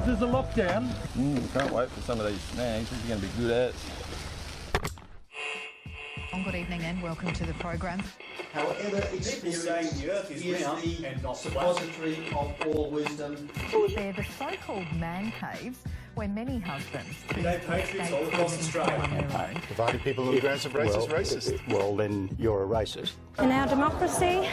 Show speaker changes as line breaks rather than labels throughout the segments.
fellas, there's a lockdown.
Can't wait for some of these snags. This is going to be good as.
Good evening and welcome to the program.
However, experience
saying the earth is round
the
and not
suppository of all wisdom.
They're the so-called man caves where many husbands
They patriots all across Australia.
Provided people who grants of race is racist.
Well, then you're a racist.
In our democracy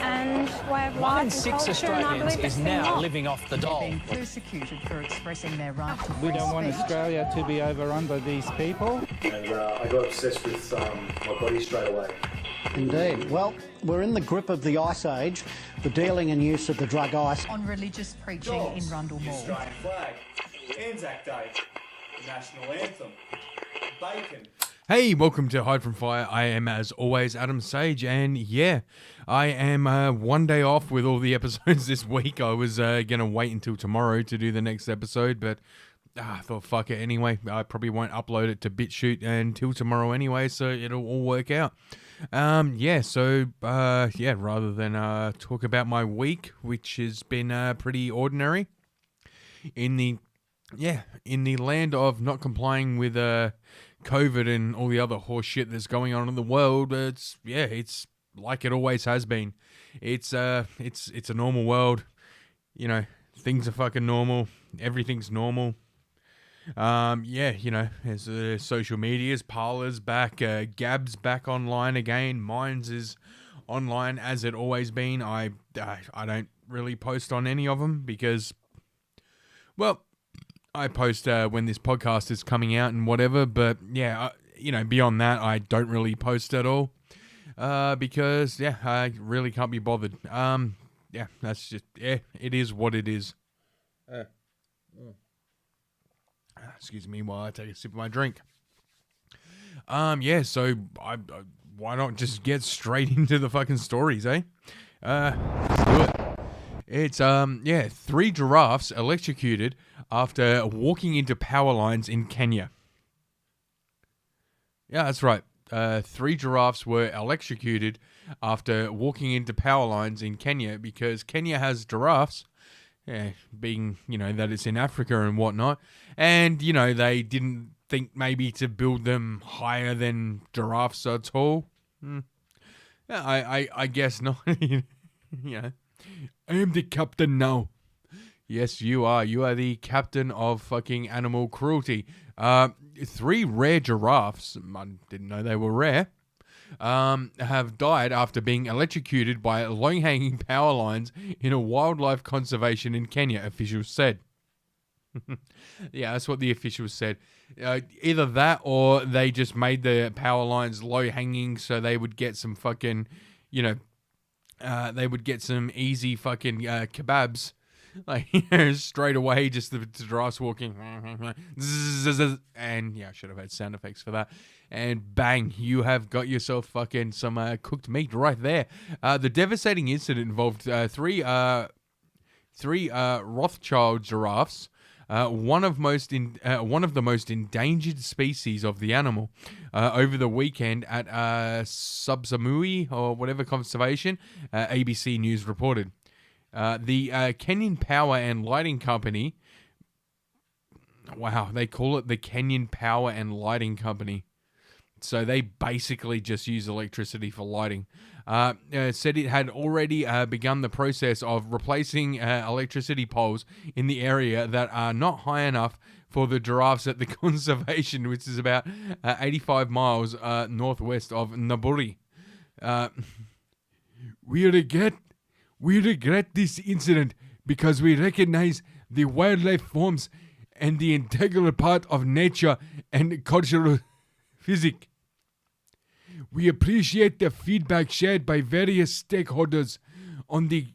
and way of life
One in
and
six
culture, and I
Australians
believe
is
it's
now
not.
living off the dole.
being persecuted for expressing their right to
We don't want
free speech.
Australia to be overrun by these people.
And I got obsessed with my body straight away.
Indeed. Well, we're in the grip of the Ice Age, the dealing and use of the drug ice.
On religious preaching in Rundle
The
Mall.
Australian flag, Anzac Day, the national anthem, bacon.
Hey, welcome to Hide from Fire. I am, as always, Adam Sage, and yeah, I am one day off with all the episodes this week. I was going to wait until tomorrow to do the next episode, but I thought, fuck it anyway. I probably won't upload it to BitChute until tomorrow anyway, so it'll all work out. Rather than talk about my week, which has been pretty ordinary, in the land of not complying with COVID and all the other horse shit that's going on in the world, it's like it always has been. It's a normal world. You know, things are fucking normal. Everything's normal. There's social medias, Parler's back, Gab's back online again. Mine's is online as it always been. I don't really post on any of them because, well, I post when this podcast is coming out and whatever, but beyond that, I don't really post at all because I really can't be bothered. That's just, it is what it is. Excuse me while I take a sip of my drink. So why not just get straight into the fucking stories, eh? Let's do it. It's 3 giraffes electrocuted after walking into power lines in Kenya. Yeah, that's right. 3 giraffes were electrocuted after walking into power lines in Kenya because Kenya has giraffes. Yeah, being, that it's in Africa and whatnot. And, they didn't think maybe to build them higher than giraffes are tall. I guess not. I am the captain now. Yes, you are. You are the captain of fucking animal cruelty. 3 rare giraffes, I didn't know they were rare, have died after being electrocuted by low-hanging power lines in a wildlife conservation in Kenya, officials said. Yeah, that's what the officials said. Either that or they just made the power lines low-hanging so they would get some fucking, they would get some easy fucking kababs. Like, straight away, just the giraffes walking. And, I should have had sound effects for that. And bang, you have got yourself fucking some cooked meat right there. The devastating incident involved three Rothschild giraffes, one of the most endangered species of the animal, over the weekend at Subsamui or whatever conservation, ABC News reported. The Kenyan Power and Lighting Company. Wow, they call it the Kenyan Power and Lighting Company. So they basically just use electricity for lighting. Said it had already begun the process of replacing electricity poles in the area that are not high enough for the giraffes at the conservation, which is about 85 miles northwest of Naburi. We regret this incident because we recognize the wildlife forms and the integral part of nature and cultural physics. We appreciate the feedback shared by various stakeholders on the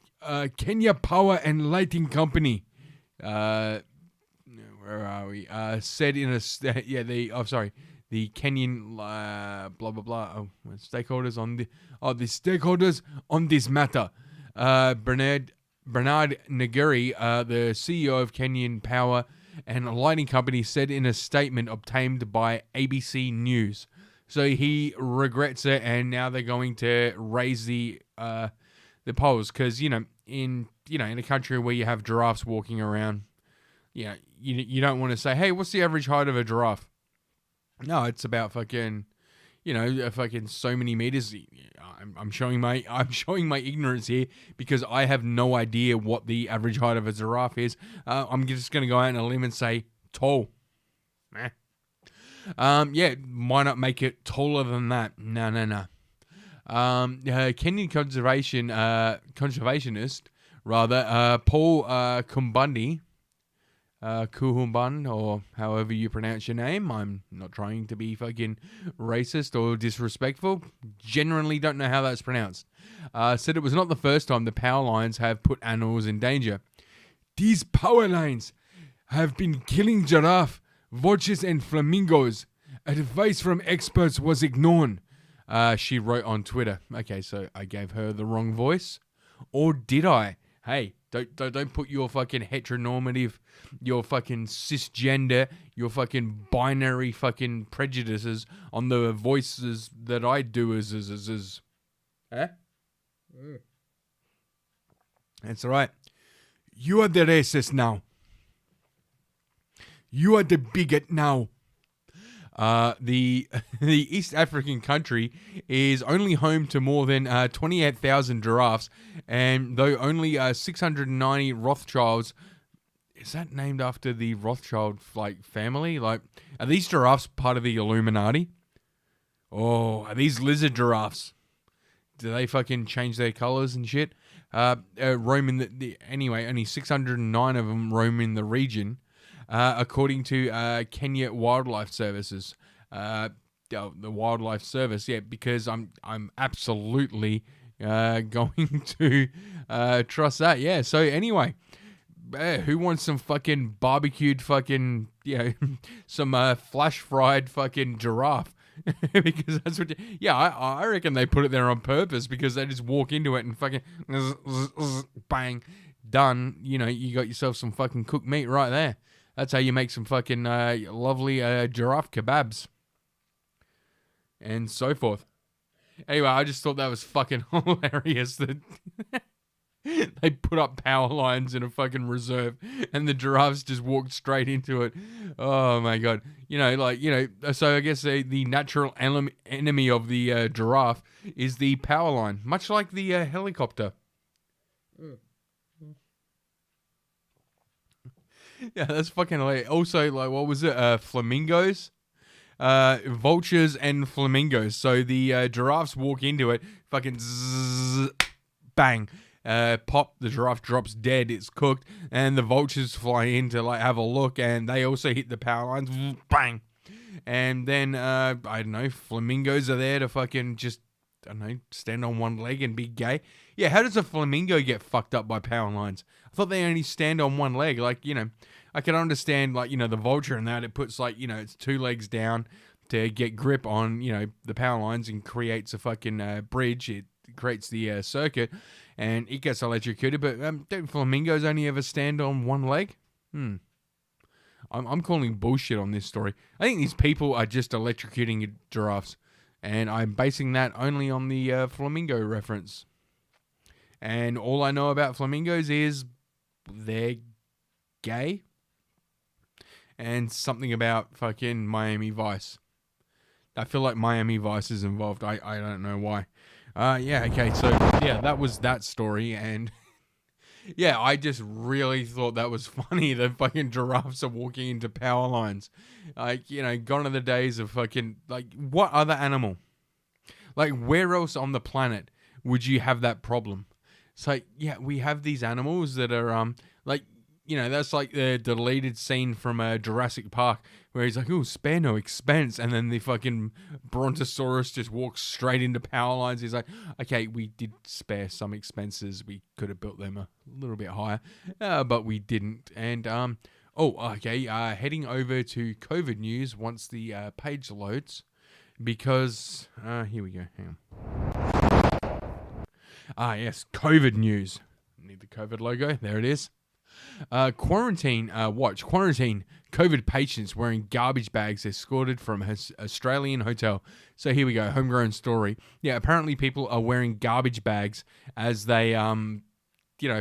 Kenya Power and Lighting Company. Where are we? Said in a the Kenyan blah blah blah. Stakeholders on the stakeholders on this matter. Bernard Naguri, the CEO of Kenyan Power and Lighting Company, said in a statement obtained by ABC News. So he regrets it, and now they're going to raise the poles because in a country where you have giraffes walking around, you don't want to say, hey, what's the average height of a giraffe? No, it's about fucking, fucking so many meters. I'm showing my ignorance here because I have no idea what the average height of a giraffe is. I'm just gonna go out on a limb and say tall. Why not make it taller than that? No. Kenyan conservationist, Paul Kuhumban, or however you pronounce your name. I'm not trying to be fucking racist or disrespectful. Genuinely don't know how that's pronounced. Said it was not the first time the power lines have put animals in danger. These power lines have been killing giraffe, vultures and flamingos. Advice from experts was ignored. She wrote on Twitter. Okay, so I gave her the wrong voice. Or did I? Hey, don't put your fucking heteronormative, your fucking cisgender, your fucking binary fucking prejudices on the voices that I do as. Huh? That's right. You are the racist now. You are the bigot now. The East African country is only home to more than 28,000 giraffes, and though only 690 Rothschilds. Is that named after the Rothschild family? Are these giraffes part of the Illuminati? Oh, are these lizard giraffes? Do they fucking change their colors and shit? Roam in anyway, only 609 of them roam in the region. According to Kenya Wildlife Services, the Wildlife Service, because I'm absolutely going to trust that. Yeah. So anyway, who wants some fucking barbecued fucking some flash fried fucking giraffe? Because that's what. I reckon they put it there on purpose because they just walk into it and fucking bang, done. You got yourself some fucking cooked meat right there. That's how you make some fucking lovely giraffe kebabs. And so forth. Anyway, I just thought that was fucking hilarious that they put up power lines in a fucking reserve and the giraffes just walked straight into it. Oh my God. So I guess the natural enemy of the giraffe is the power line, much like the helicopter. Yeah, that's fucking hilarious. Also, what was it? Flamingos? Vultures and flamingos. So the giraffes walk into it, fucking zzz, bang. Pop, the giraffe drops dead, it's cooked, and the vultures fly in to have a look, and they also hit the power lines, bang. And then, I don't know, flamingos are there to fucking just, I don't know, stand on one leg and be gay. Yeah, how does a flamingo get fucked up by power lines? I thought they only stand on one leg. I can understand, the vulture and that. It puts, its two legs down to get grip on, the power lines and creates a fucking bridge. It creates the circuit and it gets electrocuted. But don't flamingos only ever stand on one leg? I'm calling bullshit on this story. I think these people are just electrocuting giraffes. And I'm basing that only on the flamingo reference. And all I know about flamingos is they're gay. And something about fucking Miami Vice. I feel like Miami Vice is involved. I don't know why. Okay. So, that was that story. And, I just really thought that was funny. The fucking giraffes are walking into power lines. Gone are the days of fucking, what other animal? Where else on the planet would you have that problem? It's we have these animals that are, that's like the deleted scene from Jurassic Park where he's like, oh, spare no expense. And then the fucking Brontosaurus just walks straight into power lines. He's like, okay, we did spare some expenses. We could have built them a little bit higher, but we didn't. And, heading over to COVID news once the page loads because, here we go, hang on. Yes, COVID news. Need the COVID logo. There it is. Quarantine COVID patients wearing garbage bags escorted from Australian hotel. So here we go, homegrown story. Yeah, apparently people are wearing garbage bags as they,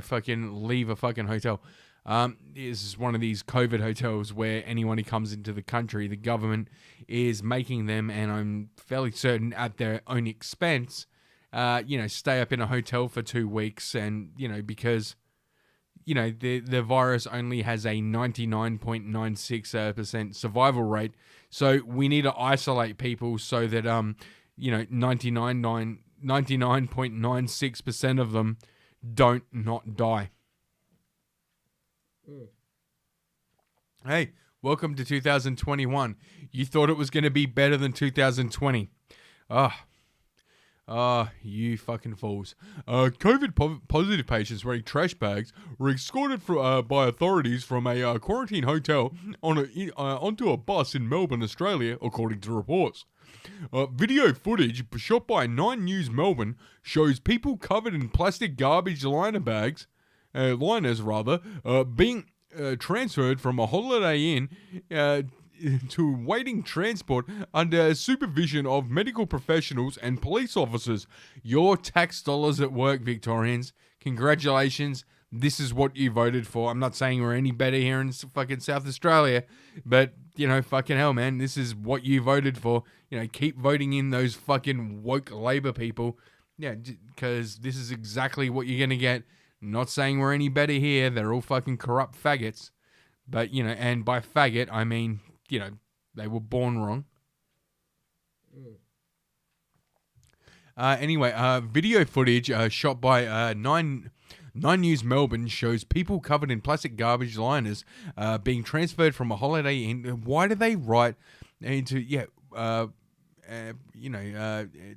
fucking leave a fucking hotel. This is one of these COVID hotels where anyone who comes into the country, the government is making them, and I'm fairly certain at their own expense, stay up in a hotel for 2 weeks, and because the virus only has a 99.96% survival rate, so we need to isolate people so that 99.96% of them don't not die. Hey, welcome to 2021. You thought it was going to be better than 2020. You fucking fools. COVID positive patients wearing trash bags were escorted by authorities from a quarantine hotel onto a bus in Melbourne, Australia, according to reports. Video footage shot by 9 News Melbourne shows people covered in plastic garbage liners being transferred from a Holiday Inn to waiting transport under supervision of medical professionals and police officers. Your tax dollars at work, Victorians. Congratulations. This is what you voted for. I'm not saying we're any better here in fucking South Australia, but, fucking hell, man, this is what you voted for. Keep voting in those fucking woke Labor people. Yeah, because this is exactly what you're going to get. Not saying we're any better here. They're all fucking corrupt faggots. But, and by faggot, I mean, they were born wrong. Anyway, video footage shot by 9 News Melbourne shows people covered in plastic garbage liners being transferred from a Holiday Inn. Why do they write into,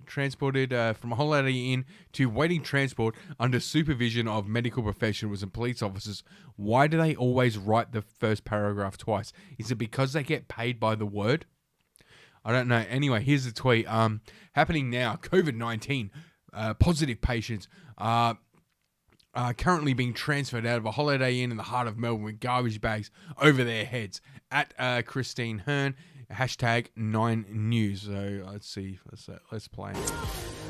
transported from a Holiday Inn to waiting transport under supervision of medical professionals and police officers? Why do they always write the first paragraph twice? Is it because they get paid by the word? I don't know. Anyway, here's the tweet. Happening now, COVID-19 positive patients are currently being transferred out of a Holiday Inn in the heart of Melbourne with garbage bags over their heads. At Christine Hearn, hashtag 9News. So let's see. Let's play.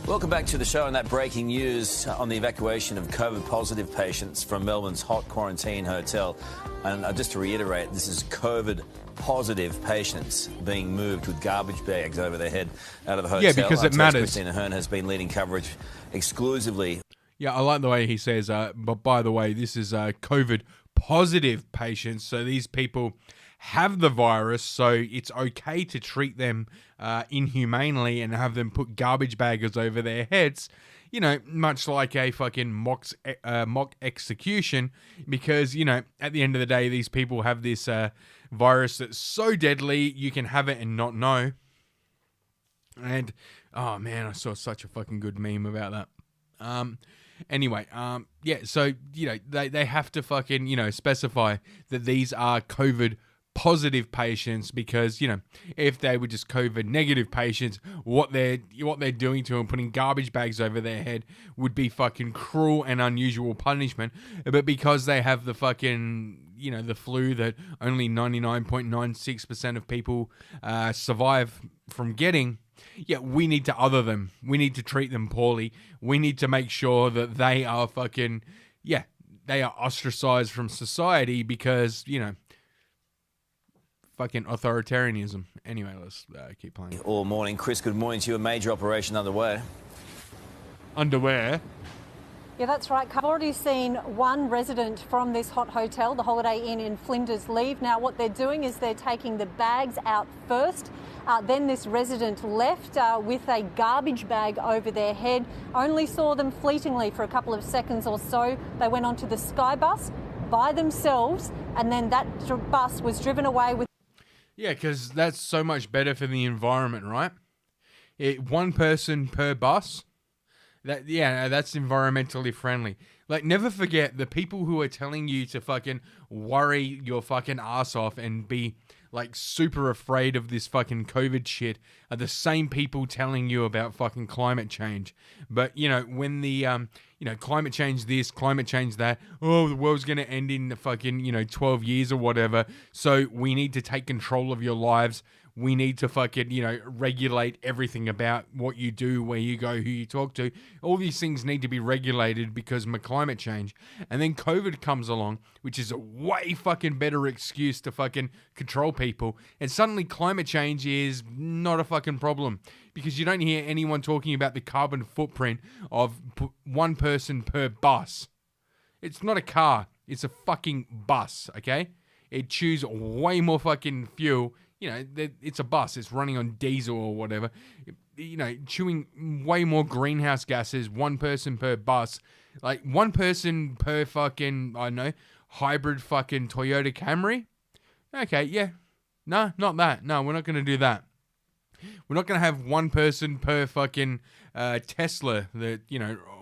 Welcome back to the show, and that breaking news on the evacuation of COVID-positive patients from Melbourne's hot quarantine hotel. And just to reiterate, this is COVID-positive patients being moved with garbage bags over their head out of the hotel.
Yeah, because it matters.
Christina Hearn has been leading coverage exclusively.
Yeah, I like the way he says, but by the way, this is COVID-positive patients, so these people have the virus, so it's okay to treat them inhumanely and have them put garbage baggers over their heads, much like a fucking mock execution, because, at the end of the day, these people have this virus that's so deadly, you can have it and not know. And, oh man, I saw such a fucking good meme about that. Anyway, so, they have to fucking, specify that these are COVID positive patients, because if they were just COVID negative patients, what they're doing to them, putting garbage bags over their head, would be fucking cruel and unusual punishment. But because they have the fucking the flu that only 99.96% of people survive from getting, we need to other them. We need to treat them poorly. We need to make sure that they are fucking they are ostracized from society because fucking authoritarianism. Anyway, let's keep playing.
All morning. Chris, good morning to you. A major operation underway.
Underwear?
Yeah, that's right. I've already seen one resident from this hot hotel, the Holiday Inn in Flinders, leave. Now, what they're doing is they're taking the bags out first. Then this resident left with a garbage bag over their head. Only saw them fleetingly for a couple of seconds or so. They went onto the Sky Bus by themselves, and then that bus was driven away with...
Yeah, because that's so much better for the environment, right? One person per bus. That's environmentally friendly. Like, never forget the people who are telling you to fucking worry your fucking ass off and be like super afraid of this fucking COVID shit are the same people telling you about fucking climate change. But, when the, climate change this, climate change that, oh, the world's going to end in the fucking, 12 years or whatever. So we need to take control of your lives. we need to fucking, regulate everything about what you do, where you go, who you talk to. All these things need to be regulated because of climate change. And then COVID comes along, which is a way fucking better excuse to fucking control people. And suddenly climate change is not a fucking problem because you don't hear anyone talking about the carbon footprint of one person per bus. It's not a car. It's a fucking bus, okay? It chews way more fucking fuel. It's a bus. It's running on diesel or whatever. Chewing way more greenhouse gases, one person per bus. Like, one person per fucking, I don't know, hybrid fucking Toyota Camry? Okay, yeah. No, not that. No, we're not going to do that. We're not going to have one person per fucking Tesla that,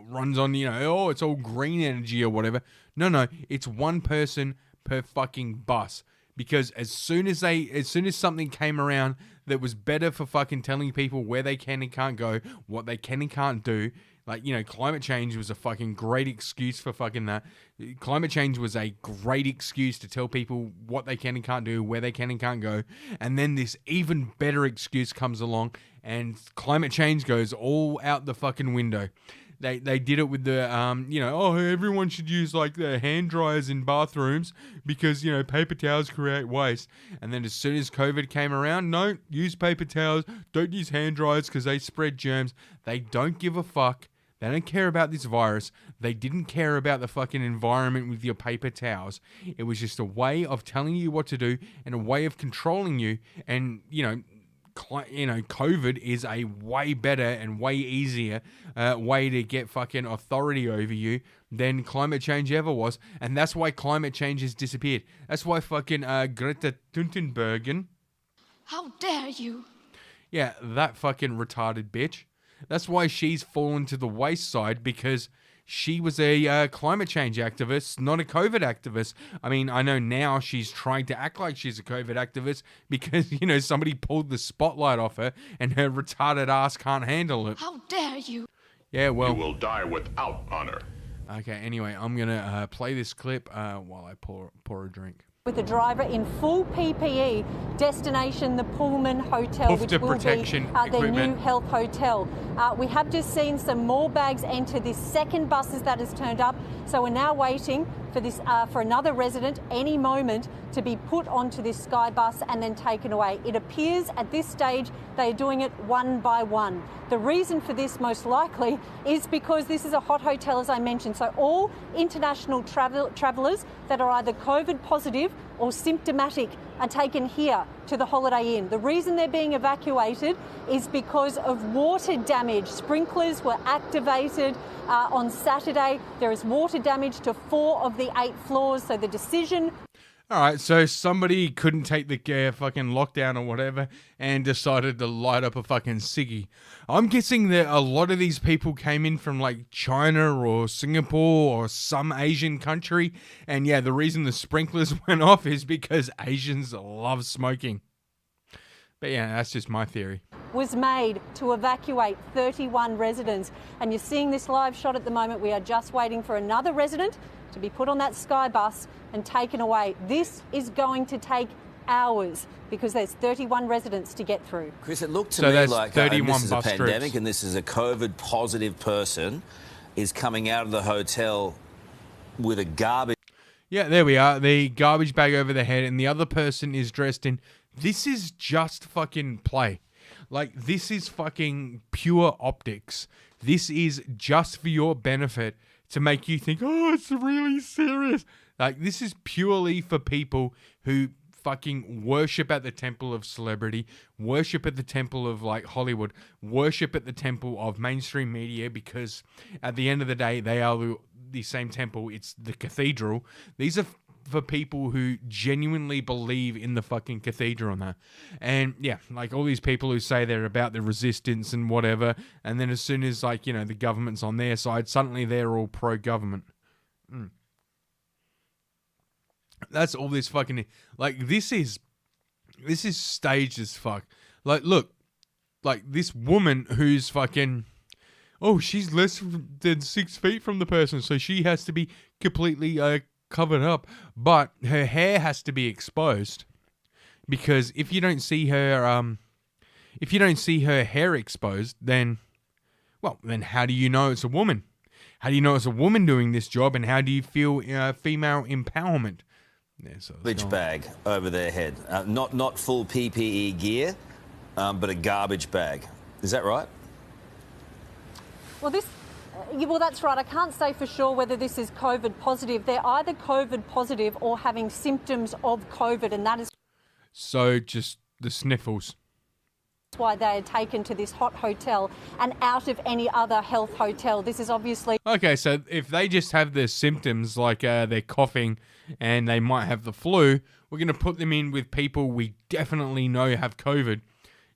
runs on, it's all green energy or whatever. No, it's one person per fucking bus. Because as soon as something came around that was better for fucking telling people where they can and can't go, what they can and can't do, like, climate change was a fucking great excuse for fucking that. Climate change was a great excuse to tell people what they can and can't do, where they can and can't go. And then this even better excuse comes along and climate change goes all out the fucking window. They did it with the, everyone should use, like, the hand dryers in bathrooms because, paper towels create waste. And then as soon as COVID came around, no, use paper towels, don't use hand dryers because they spread germs. They don't give a fuck. They don't care about this virus. They didn't care about the fucking environment with your paper towels. It was just a way of telling you what to do and a way of controlling you. And, COVID is a way better and way easier way to get fucking authority over you than climate change ever was. And that's why climate change has disappeared. That's why fucking Greta Thunberg.
How dare you?
Yeah, that fucking retarded bitch. That's why she's fallen to the wayside, because she was a climate change activist, not a COVID activist. I mean, I know now she's trying to act like she's a COVID activist because, somebody pulled the spotlight off her and her retarded ass can't handle it.
How dare you?
Yeah, well.
You will die without honor.
Okay, anyway, I'm going to play this clip while I pour a drink.
With the driver in full PPE, destination the Pullman Hotel, which will be their new health hotel. We have just seen some more bags enter this second buses that has turned up, so we're now waiting for this for another resident any moment to be put onto this sky bus and then taken away. It appears at this stage they are doing it one by one. The reason for this most likely is because this is a hot hotel, as I mentioned, so all international travellers that are either COVID positive or symptomatic are taken here to the Holiday Inn. The reason they're being evacuated is because of water damage. Sprinklers were activated on Saturday. There is water damage to 4 of the 8 floors, so the decision...
All right, so somebody couldn't take the fucking lockdown or whatever and decided to light up a fucking ciggy. I'm guessing that a lot of these people came in from like China or Singapore or some Asian country. And yeah, the reason the sprinklers went off is because Asians love smoking. But yeah, that's just my theory.
Was made to evacuate 31 residents. And you're seeing this live shot at the moment. We are just waiting for another resident to be put on that sky bus and taken away. This is going to take hours because there's 31 residents to get through.
Chris, it looked to me like this is a pandemic and this is a COVID positive person is coming out of the hotel with a garbage.
Yeah, there we are. The garbage bag over the head and the other person is dressed in... This is just fucking play. Like, this is fucking pure optics. This is just for your benefit to make you think, oh, it's really serious. Like, this is purely for people who fucking worship at the temple of celebrity, worship at the temple of, like, Hollywood, worship at the temple of mainstream media, because at the end of the day, they are the same temple. It's the cathedral. These are for people who genuinely believe in the fucking cathedral and that. And yeah, like all these people who say they're about the resistance and whatever, and then as soon as, like, the government's on their side, suddenly they're all pro-government. That's all this fucking... Like, this is staged as fuck. Like, look, like this woman who's fucking... Oh, she's less than 6 feet from the person, so she has to be completely... covered up, but her hair has to be exposed. Because if you don't see her hair exposed, then how do you know it's a woman? How do you know it's a woman doing this job, and how do you feel female empowerment? Yeah, so
Garbage bag over their head. Not full PPE gear, but a garbage bag. Is that right?
Well, that's right. I can't say for sure whether this is COVID positive. They're either COVID positive or having symptoms of COVID, and that is
so just the sniffles.
Why they are taken to this hot hotel and out of any other health hotel. This is obviously...
Okay, so if they just have the symptoms like they're coughing and they might have the flu, we're going to put them in with people we definitely know have COVID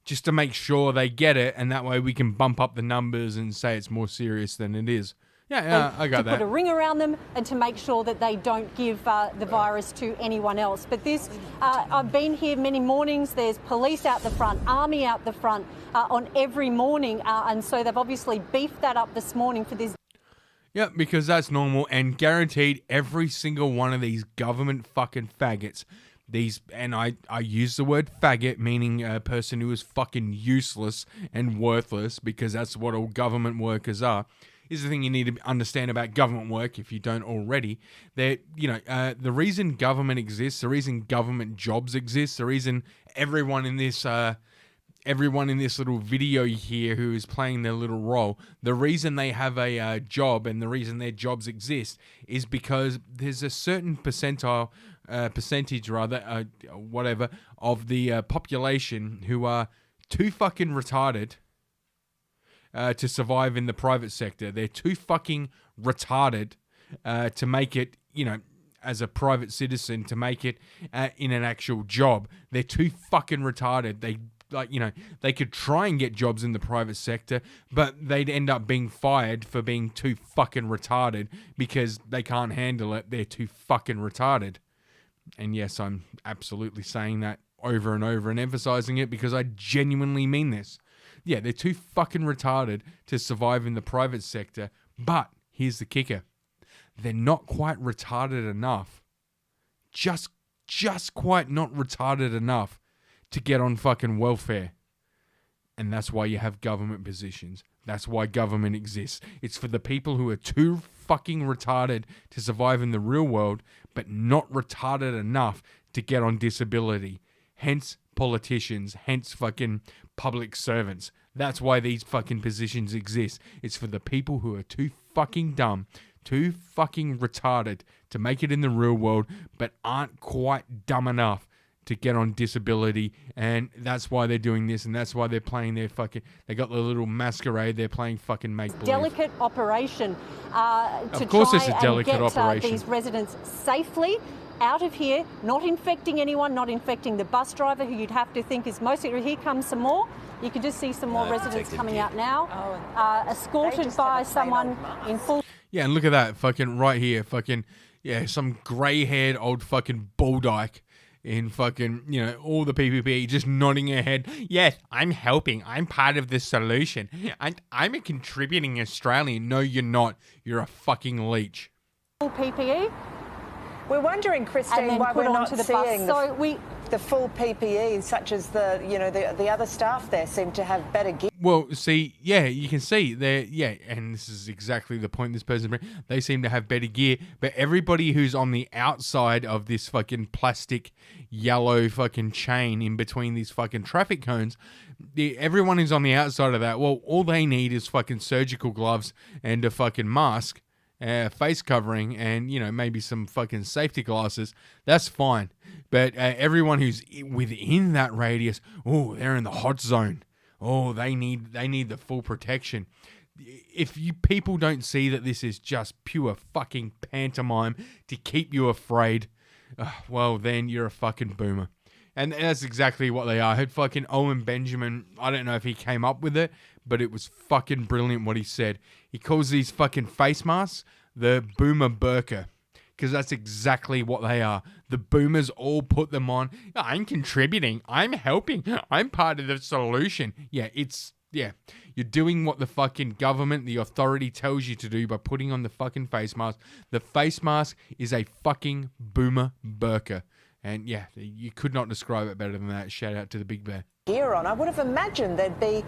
just to make sure they get it, and that way we can bump up the numbers and say it's more serious than it is. Yeah, I got that.
To put a ring around them and to make sure that they don't give the virus to anyone else. But this, I've been here many mornings. There's police out the front, army out the front on every morning. And so they've obviously beefed that up this morning for this.
Yeah, because that's normal, and guaranteed every single one of these government fucking faggots, and I use the word faggot, meaning a person who is fucking useless and worthless, because that's what all government workers are. Is the thing you need to understand about government work, if you don't already. That the reason government exists, the reason government jobs exist, the reason everyone in this little video here who is playing their little role, the reason they have a job and the reason their jobs exist is because there's a certain percentage of the population who are too fucking retarded to survive in the private sector. They're too fucking retarded to make it, as a private citizen, to make it in an actual job. They're too fucking retarded. They could try and get jobs in the private sector, but they'd end up being fired for being too fucking retarded because they can't handle it. They're too fucking retarded. And yes, I'm absolutely saying that over and over and emphasizing it because I genuinely mean this. Yeah, they're too fucking retarded to survive in the private sector, but here's the kicker. They're not quite retarded enough. Just quite not retarded enough to get on fucking welfare. And that's why you have government positions. That's why government exists. It's for the people who are too fucking retarded to survive in the real world, but not retarded enough to get on disability. Hence politicians, hence fucking public servants. That's why these fucking positions exist. It's for the people who are too fucking dumb, too fucking retarded to make it in the real world, but aren't quite dumb enough to get on disability. And that's why they're doing this, and that's why they're playing their fucking... They got the little masquerade, they're playing fucking make-believe.
Delicate operation to
of course
try
it's a
and
delicate
get
operation.
These residents safely out of here, not infecting anyone, not infecting the bus driver, who you'd have to think is mostly... Here comes some more. You can just see some more residents coming out now, escorted by someone in full...
Yeah, and look at that, fucking right here, fucking, some grey-haired old fucking bulldyke in fucking, all the PPP just nodding her head. Yes, I'm helping. I'm part of the solution. I'm a contributing Australian. No, you're not. You're a fucking leech.
Full PPE.
We're wondering, Christine, why we're not seeing
the
full PPE, such as the other staff there seem to have better gear.
Well, see, you can see there, and this is exactly the point this person brings. They seem to have better gear, but everybody who's on the outside of this fucking plastic yellow fucking chain in between these fucking traffic cones, everyone who's on the outside of that, well, all they need is fucking surgical gloves and a fucking mask. Face covering and, maybe some fucking safety glasses, that's fine. But everyone who's within that radius, they're in the hot zone. They need the full protection. If you people don't see that this is just pure fucking pantomime to keep you afraid, well, then you're a fucking boomer. And that's exactly what they are. I heard fucking Owen Benjamin, I don't know if he came up with it, but it was fucking brilliant what he said. He calls these fucking face masks the boomer burqa, because that's exactly what they are. The boomers all put them on. I'm contributing. I'm helping. I'm part of the solution. You're doing what the fucking government, the authority tells you to do by putting on the fucking face mask. The face mask is a fucking boomer burqa. And yeah, you could not describe it better than that. Shout out to the Big Bear.
Gear on. I would have imagined they'd be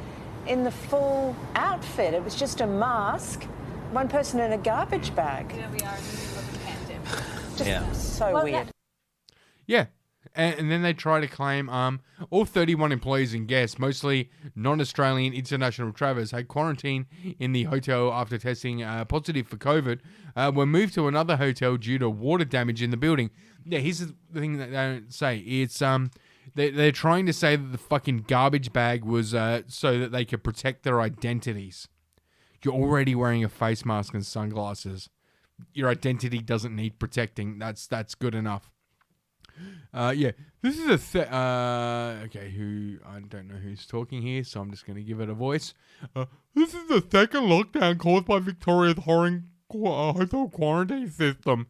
in the full outfit. It was just a mask, one person in a garbage bag.
Here we are in the middle of a pandemic.
Just so weird.
Yeah. And then they try to claim all 31 employees and guests, mostly non-Australian international travellers, had quarantined in the hotel after testing positive for COVID, were moved to another hotel due to water damage in the building. Yeah, here's the thing that they don't say. It's they're trying to say that the fucking garbage bag was so that they could protect their identities. You're already wearing a face mask and sunglasses. Your identity doesn't need protecting. That's good enough. Yeah, this is okay, who, I don't know who's talking here, so I'm just going to give it a voice. This is the second lockdown caused by Victoria's hotel quarantine system.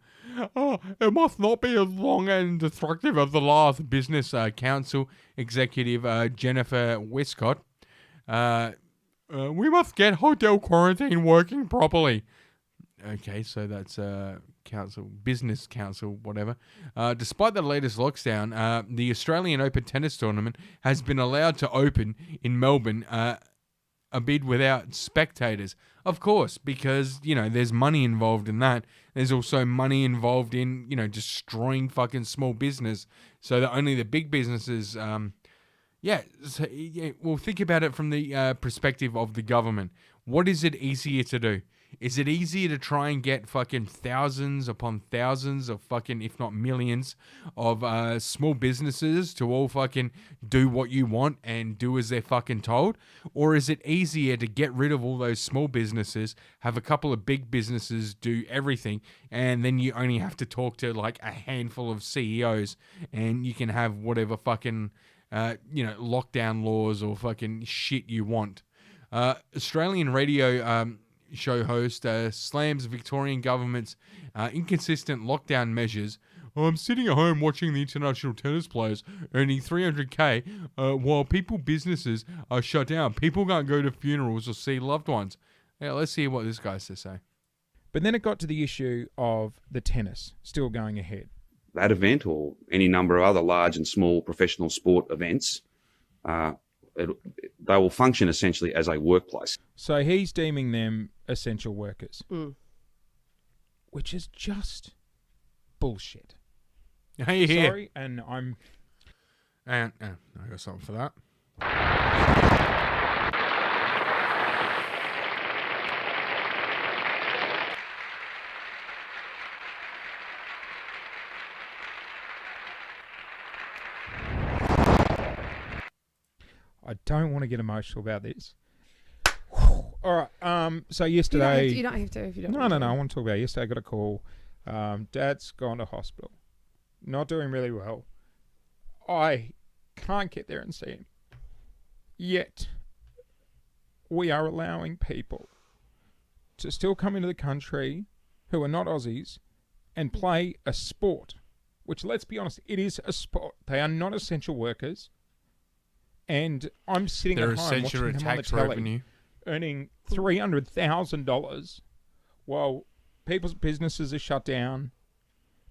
It must not be as long and destructive as the last. Business Council Executive Jennifer Westcott. We must get hotel quarantine working properly. Okay, so that's business council, whatever. Despite the latest lockdown, the Australian Open tennis tournament has been allowed to open in Melbourne, a bid without spectators. Of course, because, there's money involved in that. There's also money involved in, destroying fucking small business so that only the big businesses, well, think about it from the perspective of the government. What is it easier to do? Is it easier to try and get fucking thousands upon thousands of fucking, if not millions, of small businesses to all fucking do what you want and do as they're fucking told? Or is it easier to get rid of all those small businesses, have a couple of big businesses do everything, and then you only have to talk to like a handful of CEOs and you can have whatever fucking, lockdown laws or fucking shit you want? Australian radio show host slams Victorian government's inconsistent lockdown measures. I'm sitting at home watching the international tennis players earning $300K while businesses are shut down. People can't go to funerals or see loved ones. Yeah, let's hear what this guy has to say.
But then it got to the issue of the tennis still going ahead.
That event or any number of other large and small professional sport events, they will function essentially as a workplace.
So he's deeming them essential workers, which is just bullshit.
Hey, here.
Sorry, and I'm...
And I got something for that.
I don't want to get emotional about this. All right. So yesterday,
you don't have to if you don't.
No. I want to talk about it. Yesterday. I got a call. Dad's gone to hospital, not doing really well. I can't get there and see him. Yet, we are allowing people to still come into the country who are not Aussies and play a sport, which, let's be honest, it is a sport. They are not essential workers. And I'm sitting at home watching them on the telly, earning $300,000 while people's businesses are shut down.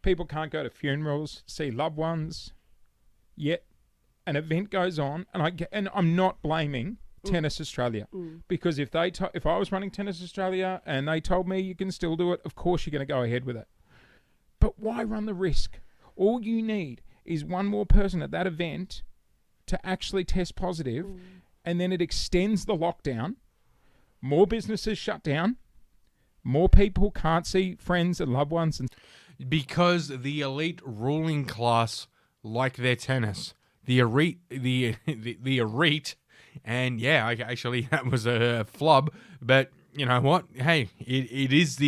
People can't go to funerals, see loved ones. Yet an event goes on, and I'm not blaming Tennis Australia because if I was running Tennis Australia and they told me you can still do it, of course you're going to go ahead with it. But why run the risk? All you need is one more person at that event to actually test positive, and then it extends the lockdown. More businesses shut down. More people can't see friends and loved ones.
Because the elite ruling class like their tennis. The elite, and yeah, actually that was a flub. But you know what? Hey, it is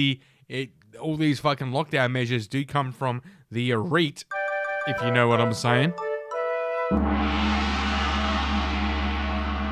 all these fucking lockdown measures do come from the elite, if you know what I'm saying.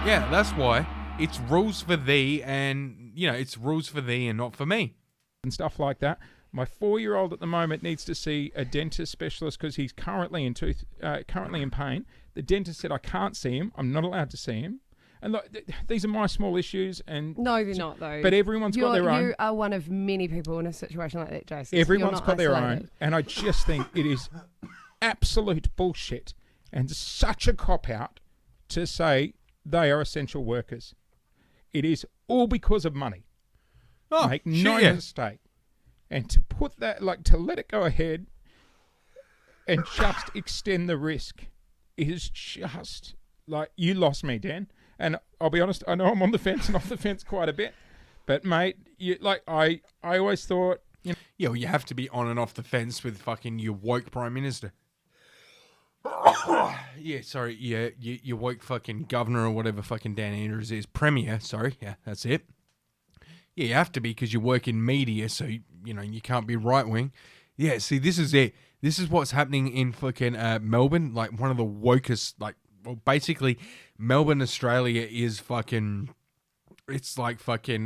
Yeah, that's why it's rules for thee, and it's rules for thee and not for me,
and stuff like that. My 4-year-old at the moment needs to see a dentist specialist because he's currently in pain. The dentist said I can't see him. I'm not allowed to see him. And look, these are my small issues. And
no, they're not though.
But everyone's got their own.
You are one of many people in a situation like that, Jason.
Everyone's got their own, and I just think it is absolute bullshit and such a cop-out to say they are essential workers. It is all because of money. Make no mistake. And to put that, to let it go ahead and just extend the risk is just, you lost me, Dan. And I'll be honest, I know I'm on the fence and off the fence quite a bit. But, mate, I always thought...
Yeah, well, you have to be on and off the fence with fucking your woke Prime Minister. Your woke fucking governor or whatever fucking Dan Andrews is. Premier, sorry. Yeah, that's it. Yeah, you have to be because you work in media, so, you can't be right-wing. Yeah, see, this is it. This is what's happening in fucking Melbourne. One of the wokest, basically, Melbourne, Australia is fucking... It's like fucking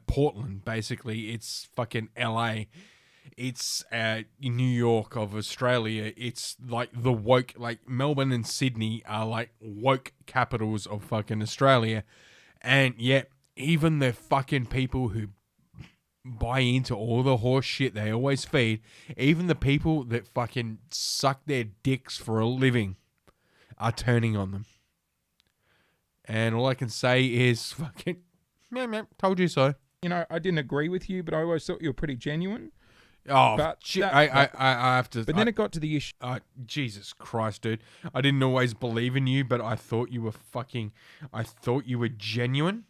Portland, basically. It's fucking LA. It's New York of Australia. It's like the woke, Melbourne and Sydney are like woke capitals of fucking Australia. And yet, even the fucking people who buy into all the horse shit they always feed, even the people that fucking suck their dicks for a living are turning on them. And all I can say is fucking, told you so.
I didn't agree with you, but I always thought you were pretty genuine.
Oh, I have to.
But then it got to the issue.
Jesus Christ, dude. I didn't always believe in you, but I thought you were genuine.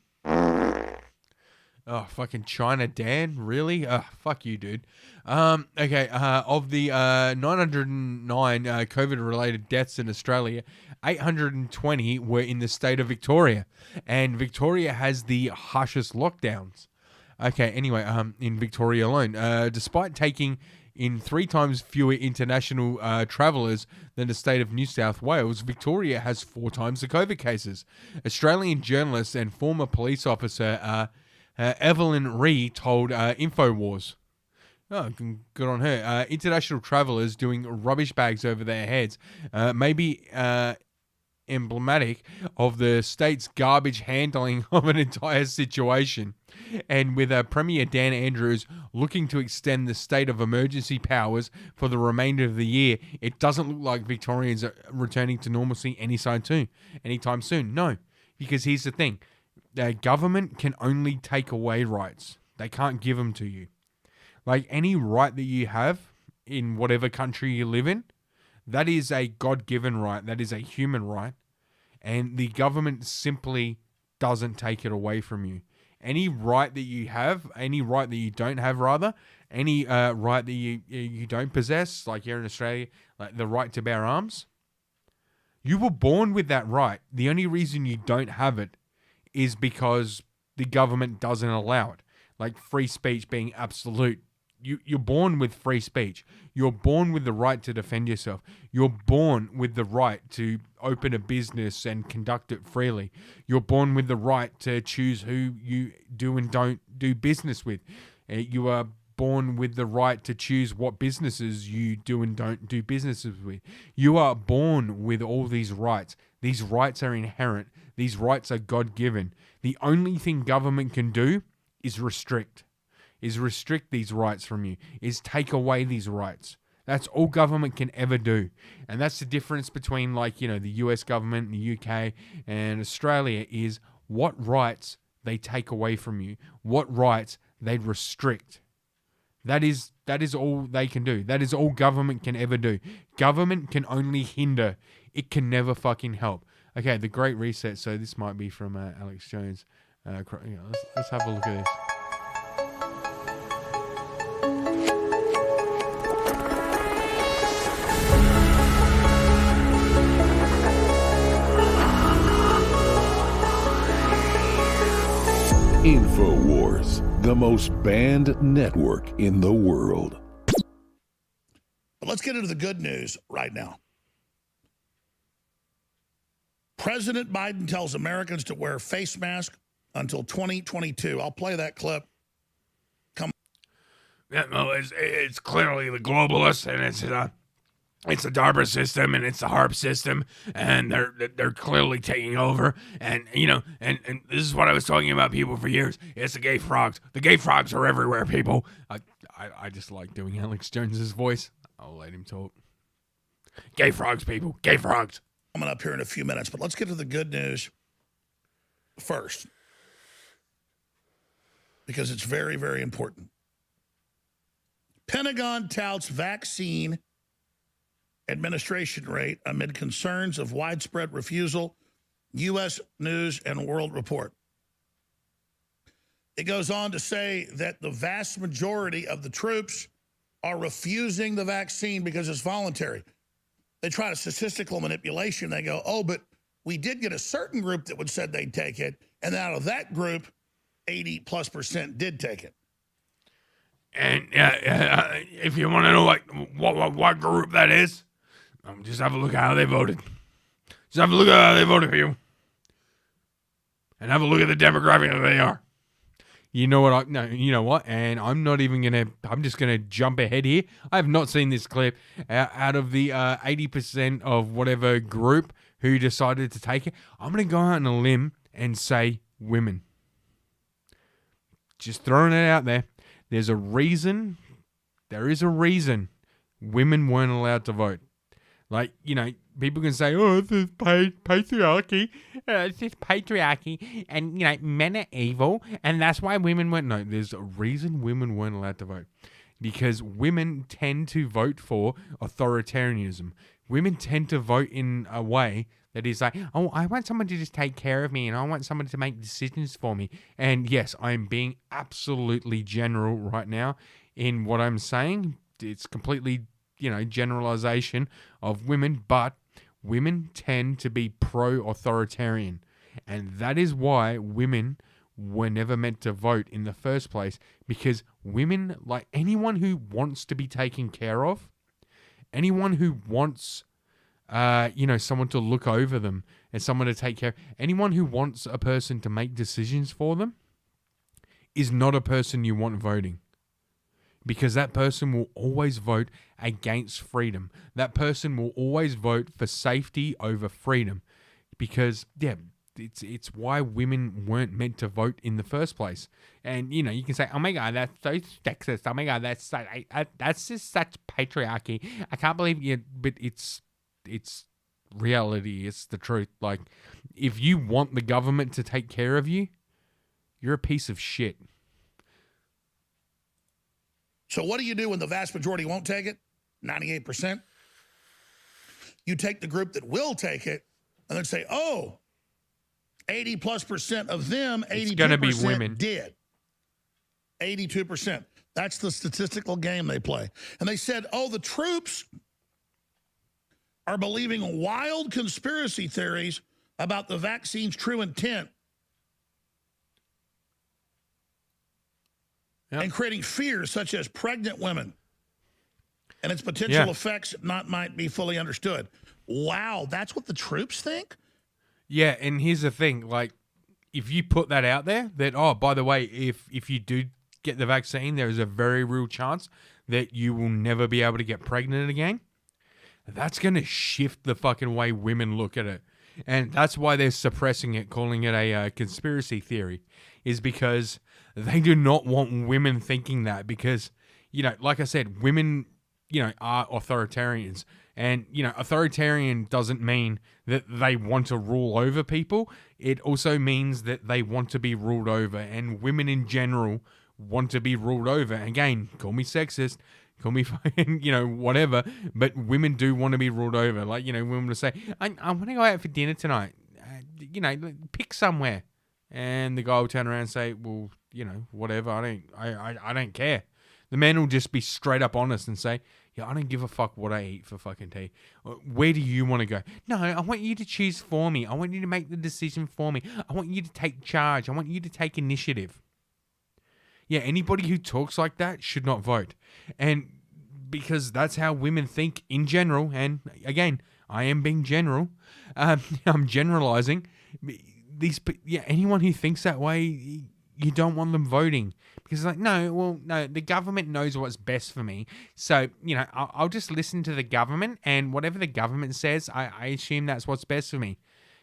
Oh, fucking China Dan, really? Fuck you, dude. Okay, of the 909 COVID-related deaths in Australia, 820 were in the state of Victoria. And Victoria has the harshest lockdowns. Okay, anyway, in Victoria alone, despite taking in 3 times fewer international travellers than the state of New South Wales, Victoria has 4 times the COVID cases. Australian journalist and former police officer Evelyn Ree told InfoWars. Oh, good on her. International travellers doing rubbish bags over their heads may be emblematic of the state's garbage handling of an entire situation. And with Premier Dan Andrews looking to extend the state of emergency powers for the remainder of the year, it doesn't look like Victorians are returning to normalcy anytime soon. No, because here's the thing. The government can only take away rights. They can't give them to you. Like any right that you have in whatever country you live in, that is a God-given right. That is a human right. And the government simply doesn't take it away from you. Any right that you have, any right that you don't have rather, any right that you don't possess, like here in Australia, like the right to bear arms, you were born with that right. The only reason you don't have it is because the government doesn't allow it. Like free speech being absolute. You're born with free speech. You're born with the right to defend yourself. You're born with the right to open a business and conduct it freely. You're born with the right to choose who you do and don't do business with. You are born with the right to choose what businesses you do and don't do businesses with. You are born with all these rights. These rights are inherent. These rights are God-given. The only thing government can do is restrict these rights from you, is take away these rights. That's all government can ever do. And that's the difference between the US government, the UK, and Australia is what rights they take away from you, what rights they restrict. That is all they can do. That is all government can ever do. Government can only hinder. It can never fucking help. Okay, the Great Reset. So this might be from Alex Jones. Let's have a look at this.
InfoWars, the most banned network in the world.
But let's get into the good news right now. President Biden tells Americans to wear face masks until 2022. I'll play that clip. Come.
Yeah, no, it's clearly the globalists, and it's the DARPA system, and it's the HARP system, and they're clearly taking over. And and this is what I was talking about people for years. It's the gay frogs. The gay frogs are everywhere, people. I just like doing Alex Jones's voice. I'll let him talk. Gay frogs, people. Gay frogs.
Coming up here in a few minutes, but let's get to the good news first, because it's very, very important. Pentagon touts vaccine administration rate amid concerns of widespread refusal. U.S. News and World Report. It goes on to say that the vast majority of the troops are refusing the vaccine because it's voluntary. They try to statistical manipulation. They go, oh, but we did get a certain group that would said they'd take it, and out of that group, 80+% did take it.
And if you want to know what group that is, just have a look at how they voted. Just have a look at how they voted for you. And have a look at the demographic that they are. You know what? You know what? And I'm not even gonna. I'm just gonna jump ahead here. I have not seen this clip. Out of the 80% of whatever group who decided to take it, I'm gonna go out on a limb and say women. Just throwing it out there. There's a reason. There is a reason women weren't allowed to vote. Like, you know, people can say, oh, this is patriarchy. It's just patriarchy. And, you know, men are evil. And that's why women weren't. No, there's a reason women weren't allowed to vote. Because women tend to vote for authoritarianism. Women tend to vote in a way that is like, oh, I want someone to just take care of me. And I want someone to make decisions for me. And yes, I'm being absolutely general right now in what I'm saying. It's completely, you know, generalization of women, but women tend to be pro-authoritarian. And that is why women were never meant to vote in the first place, because women, like anyone who wants to be taken care of, anyone who wants, you know, someone to look over them and someone to take care, anyone who wants a person to make decisions for them is not a person you want voting. Because that person will always vote against freedom. That person will always vote for safety over freedom. Because, yeah, it's why women weren't meant to vote in the first place. And, you know, you can say, oh my God, that's so sexist. Oh my God, that's just such patriarchy. I can't believe you, but it's reality. It's the truth. Like, if you want the government to take care of you, you're a piece of shit.
So what do you do when the vast majority won't take it? 98%. You take the group that will take it and then say, oh, 80+% of them, 82% did. 82%. That's the statistical game they play. And they said, oh, the troops are believing wild conspiracy theories about the vaccine's true intent. Yep. And creating fears such as pregnant women and its potential effects might be fully understood. Wow, that's what the troops think?
Yeah, and here's the thing. Like, if you put that out there, that, oh, by the way, if you do get the vaccine, there is a very real chance that you will never be able to get pregnant again. That's going to shift the fucking way women look at it. And that's why they're suppressing it, calling it a conspiracy theory, is because they do not want women thinking that. Because, you know, like I said, women, you know, are authoritarians. And, you know, authoritarian doesn't mean that they want to rule over people. It also means that they want to be ruled over. And women in general want to be ruled over. Again, call me sexist. Call me fucking, you know, whatever. But women do want to be ruled over. Like, you know, women will say, I want to go out for dinner tonight. You know, pick somewhere. And the guy will turn around and say, well, you know, whatever. I don't care. The man will just be straight up honest and say, yeah, I don't give a fuck what I eat for fucking tea. Where do you want to go? No, I want you to choose for me. I want you to make the decision for me. I want you to take charge. I want you to take initiative. Yeah, anybody who talks like that should not vote. And because that's how women think in general. And again, I am being general. I'm generalizing. Anyone who thinks that way, you don't want them voting. Because it's like, no, the government knows what's best for me. So, you know, I'll just listen to the government, and whatever the government says, I assume that's what's best for me.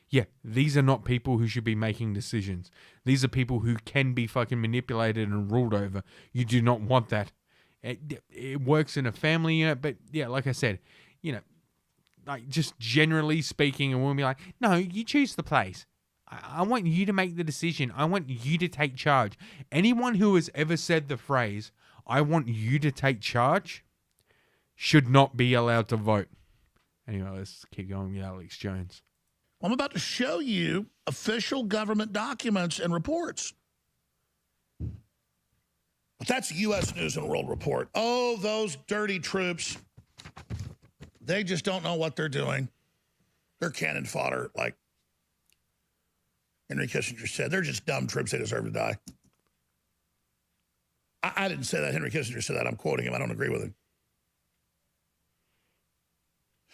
Yeah, these are not people who should be making decisions. These are people who can be fucking manipulated and ruled over. You do not want that. It works in a family unit, but yeah, like I said, like just generally speaking, and we'll be like, no, you choose the place. I want you to make the decision. I want you to take charge. Anyone who has ever said the phrase, I want you to take charge, should not be allowed to vote. Anyway, let's keep going with Alex Jones.
I'm about to show you official government documents and reports. But that's U.S. News and World Report. Oh, those dirty troops. They just don't know what they're doing. They're cannon fodder, like Henry Kissinger said. They're just dumb troops. They deserve to die. I didn't say that. Henry Kissinger said that. I'm quoting him. I don't agree with him.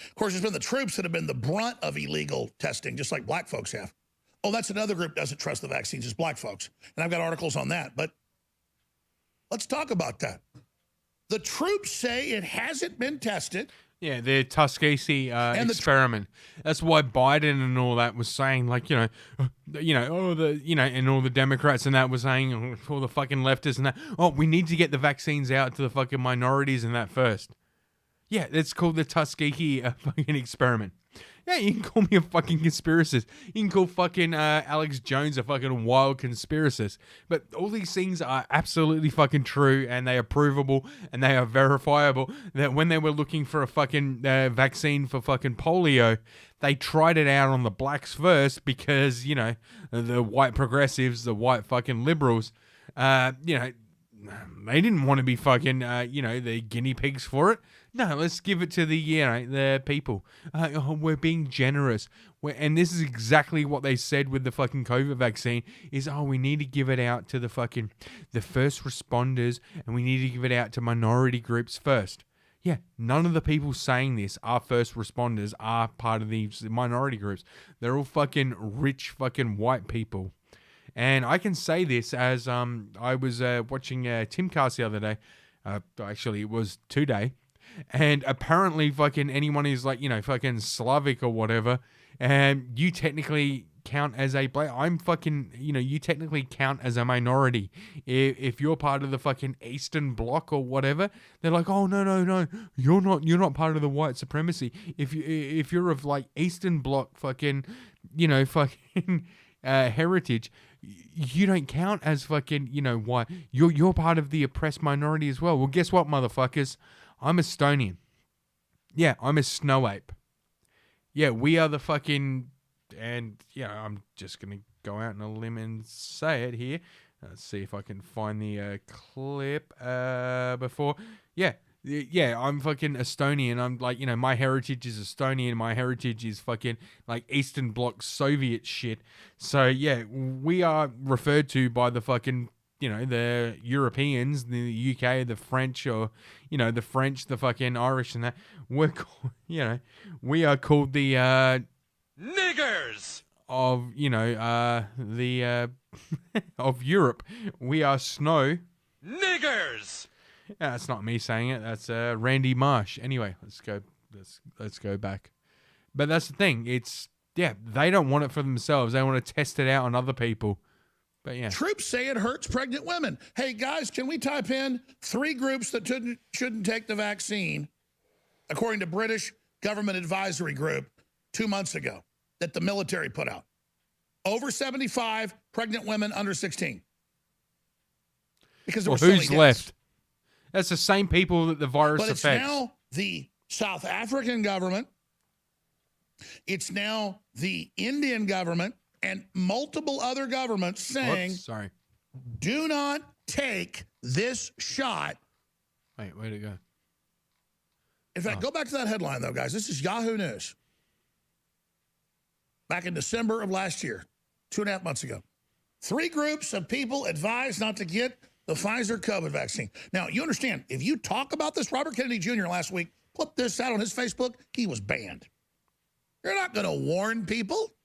Of course, it's been the troops that have been the brunt of illegal testing, just like black folks have. Oh, that's another group that doesn't trust the vaccines, is black folks. And I've got articles on that. But let's talk about that. The troops say it hasn't been tested.
Yeah, the Tuskegee experiment. That's why Biden and all that was saying, like, and all the Democrats and that was saying, all the fucking leftists and that, we need to get the vaccines out to the fucking minorities and that first. Yeah, it's called the Tuskegee fucking experiment. Yeah, you can call me a fucking conspiracist. You can call fucking Alex Jones a fucking wild conspiracist. But all these things are absolutely fucking true, and they are provable, and they are verifiable. That when they were looking for a fucking vaccine for fucking polio, they tried it out on the blacks first because, the white progressives, the white fucking liberals, they didn't want to be fucking, the guinea pigs for it. No, let's give it to the people. We're being generous. And this is exactly what they said with the fucking COVID vaccine is, we need to give it out to the first responders, and we need to give it out to minority groups first. Yeah, none of the people saying this are first responders, are part of these minority groups. They're all fucking rich fucking white people. And I can say this as I was watching Timcast the other day. Actually, it was today. And apparently fucking anyone who's like, fucking Slavic or whatever, and you technically count as a black. I'm fucking, you technically count as a minority. If you're part of the fucking Eastern Bloc or whatever, they're like, oh, no, you're not part of the white supremacy. If you're of like Eastern Bloc fucking, heritage, you don't count as fucking, white. You're part of the oppressed minority as well. Well, guess what, motherfuckers? I'm Estonian. Yeah, I'm a snow ape. Yeah, we are the fucking... And, I'm just going to go out on a limb and say it here. Let's see if I can find the clip before. Yeah, I'm fucking Estonian. I'm like, my heritage is Estonian. My heritage is fucking like Eastern Bloc Soviet shit. So, yeah, we are referred to by the fucking... the Europeans, the UK, the French, or, the French, the fucking Irish and that. We are called the, niggers of, of Europe. We are snow. Niggers! That's not me saying it. That's, Randy Marsh. Anyway, let's go back. But that's the thing. They don't want it for themselves. They want to test it out on other people. But yeah.
Troops say it hurts pregnant women. Hey, guys, can we type in 3 groups that shouldn't take the vaccine, according to British government advisory group 2 months ago that the military put out? Over 75, pregnant women under 16. Because there were so many
who's
deaths.
left? That's the same people that the virus
affects. But it's now the South African government. It's now the Indian government. And multiple other governments saying, do not take this shot.
Wait, where'd it go?
In fact, go back to that headline, though, guys. This is Yahoo News. Back in December of last year, 2.5 months ago. 3 groups of people advised not to get the Pfizer COVID vaccine. Now, you understand, if you talk about this, Robert Kennedy Jr. last week put this out on his Facebook, he was banned. You're not going to warn people.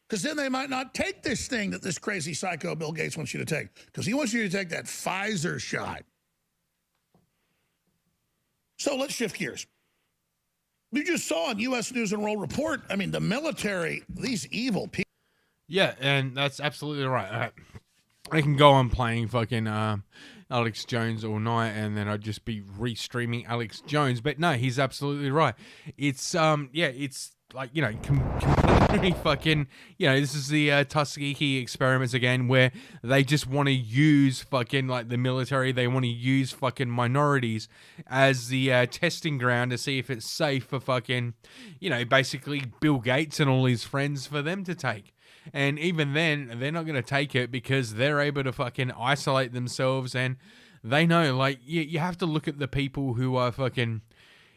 Because then they might not take this thing that this crazy psycho Bill Gates wants you to take. Because he wants you to take that Pfizer shot. So let's shift gears. You just saw on U.S. News and World Report, the military, these evil people.
Yeah, and that's absolutely right. I can go on playing fucking Alex Jones all night, and then I'd just be re-streaming Alex Jones. But no, he's absolutely right. It's it's like, you know, completely fucking, you know, this is the Tuskegee experiments again, where they just want to use fucking, like, the military. They want to use fucking minorities as the testing ground to see if it's safe for fucking, you know, basically Bill Gates and all his friends for them to take. And even then, they're not going to take it because they're able to fucking isolate themselves, and they know, like, you have to look at the people who are fucking,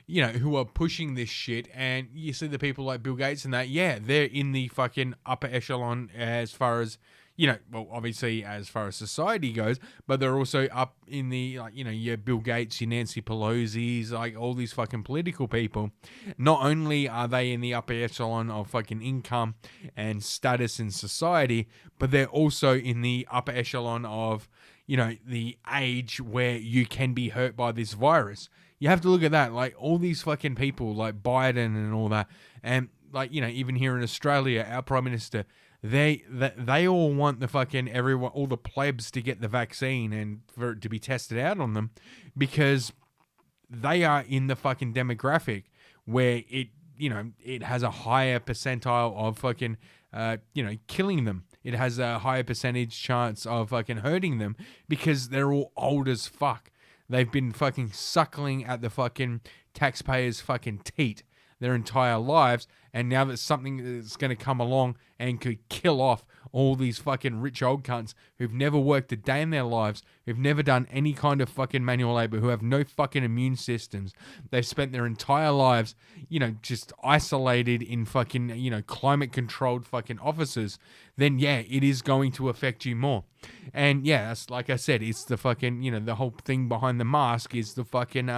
you know, who are pushing this shit, and you see the people like Bill Gates and that, yeah, they're in the fucking upper echelon as far as, you know, well, obviously as far as society goes, but they're also up in the, like, you know, your Bill Gates, your Nancy Pelosi's, like, all these fucking political people. Not only are they in the upper echelon of fucking income and status in society, but they're also in the upper echelon of, you know, the age where you can be hurt by this virus. You have to look at that, like, all these fucking people, like Biden and all that, and, like, you know, even here in Australia, our Prime Minister, they all want the fucking everyone, all the plebs to get the vaccine and for it to be tested out on them, because they are in the fucking demographic where it, you know, it has a higher percentile of fucking, you know, killing them. It has a higher percentage chance of fucking hurting them because they're all old as fuck. They've been fucking suckling at the fucking taxpayers' fucking teat their entire lives, and now there's something that's going to come along and could kill off all these fucking rich old cunts who've never worked a day in their lives, who've never done any kind of fucking manual labor, who have no fucking immune systems. They've spent their entire lives, you know, just isolated in fucking, you know, climate-controlled fucking offices. Then, yeah, it is going to affect you more. And, yeah, that's, like I said, it's the fucking, you know, the whole thing behind the mask is the fucking,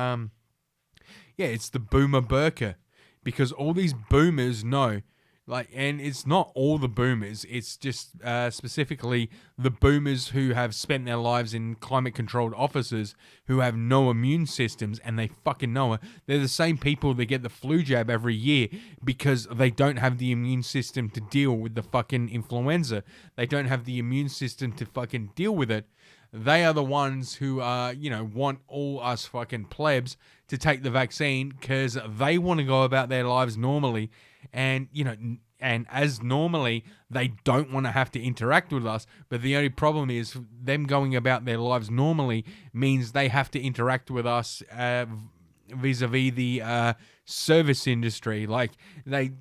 it's the boomer burqa. Because all these boomers know, like, and it's not all the boomers, it's just specifically the boomers who have spent their lives in climate-controlled offices, who have no immune systems, and they fucking know it. They're the same people that get the flu jab every year because they don't have the immune system to deal with the fucking influenza. They don't have the immune system to fucking deal with it. They are the ones who, you know, want all us fucking plebs to take the vaccine because they want to go about their lives normally. And, you know, and as normally, they don't want to have to interact with us. But the only problem is them going about their lives normally means they have to interact with us vis-a-vis the service industry. Like, they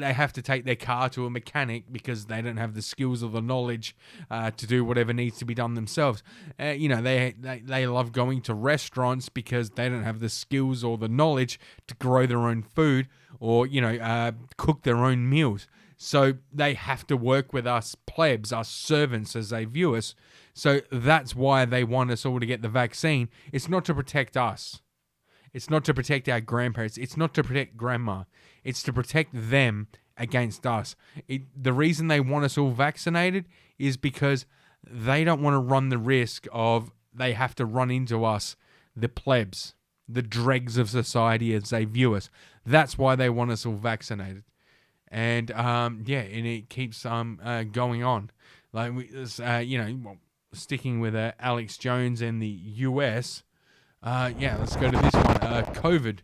have to take their car to a mechanic because they don't have the skills or the knowledge to do whatever needs to be done themselves. You know, they love going to restaurants because they don't have the skills or the knowledge to grow their own food or, you know, cook their own meals. So they have to work with us plebs, us servants, as they view us. So that's why they want us all to get the vaccine. It's not to protect us. It's not to protect our grandparents. It's not to protect grandma. It's to protect them against us. The reason they want us all vaccinated is because they don't want to run the risk of they have to run into us, the plebs, the dregs of society as they view us. That's why they want us all vaccinated. And, and it keeps going on. Like, you know, sticking with Alex Jones and the US, let's go to this one. COVID.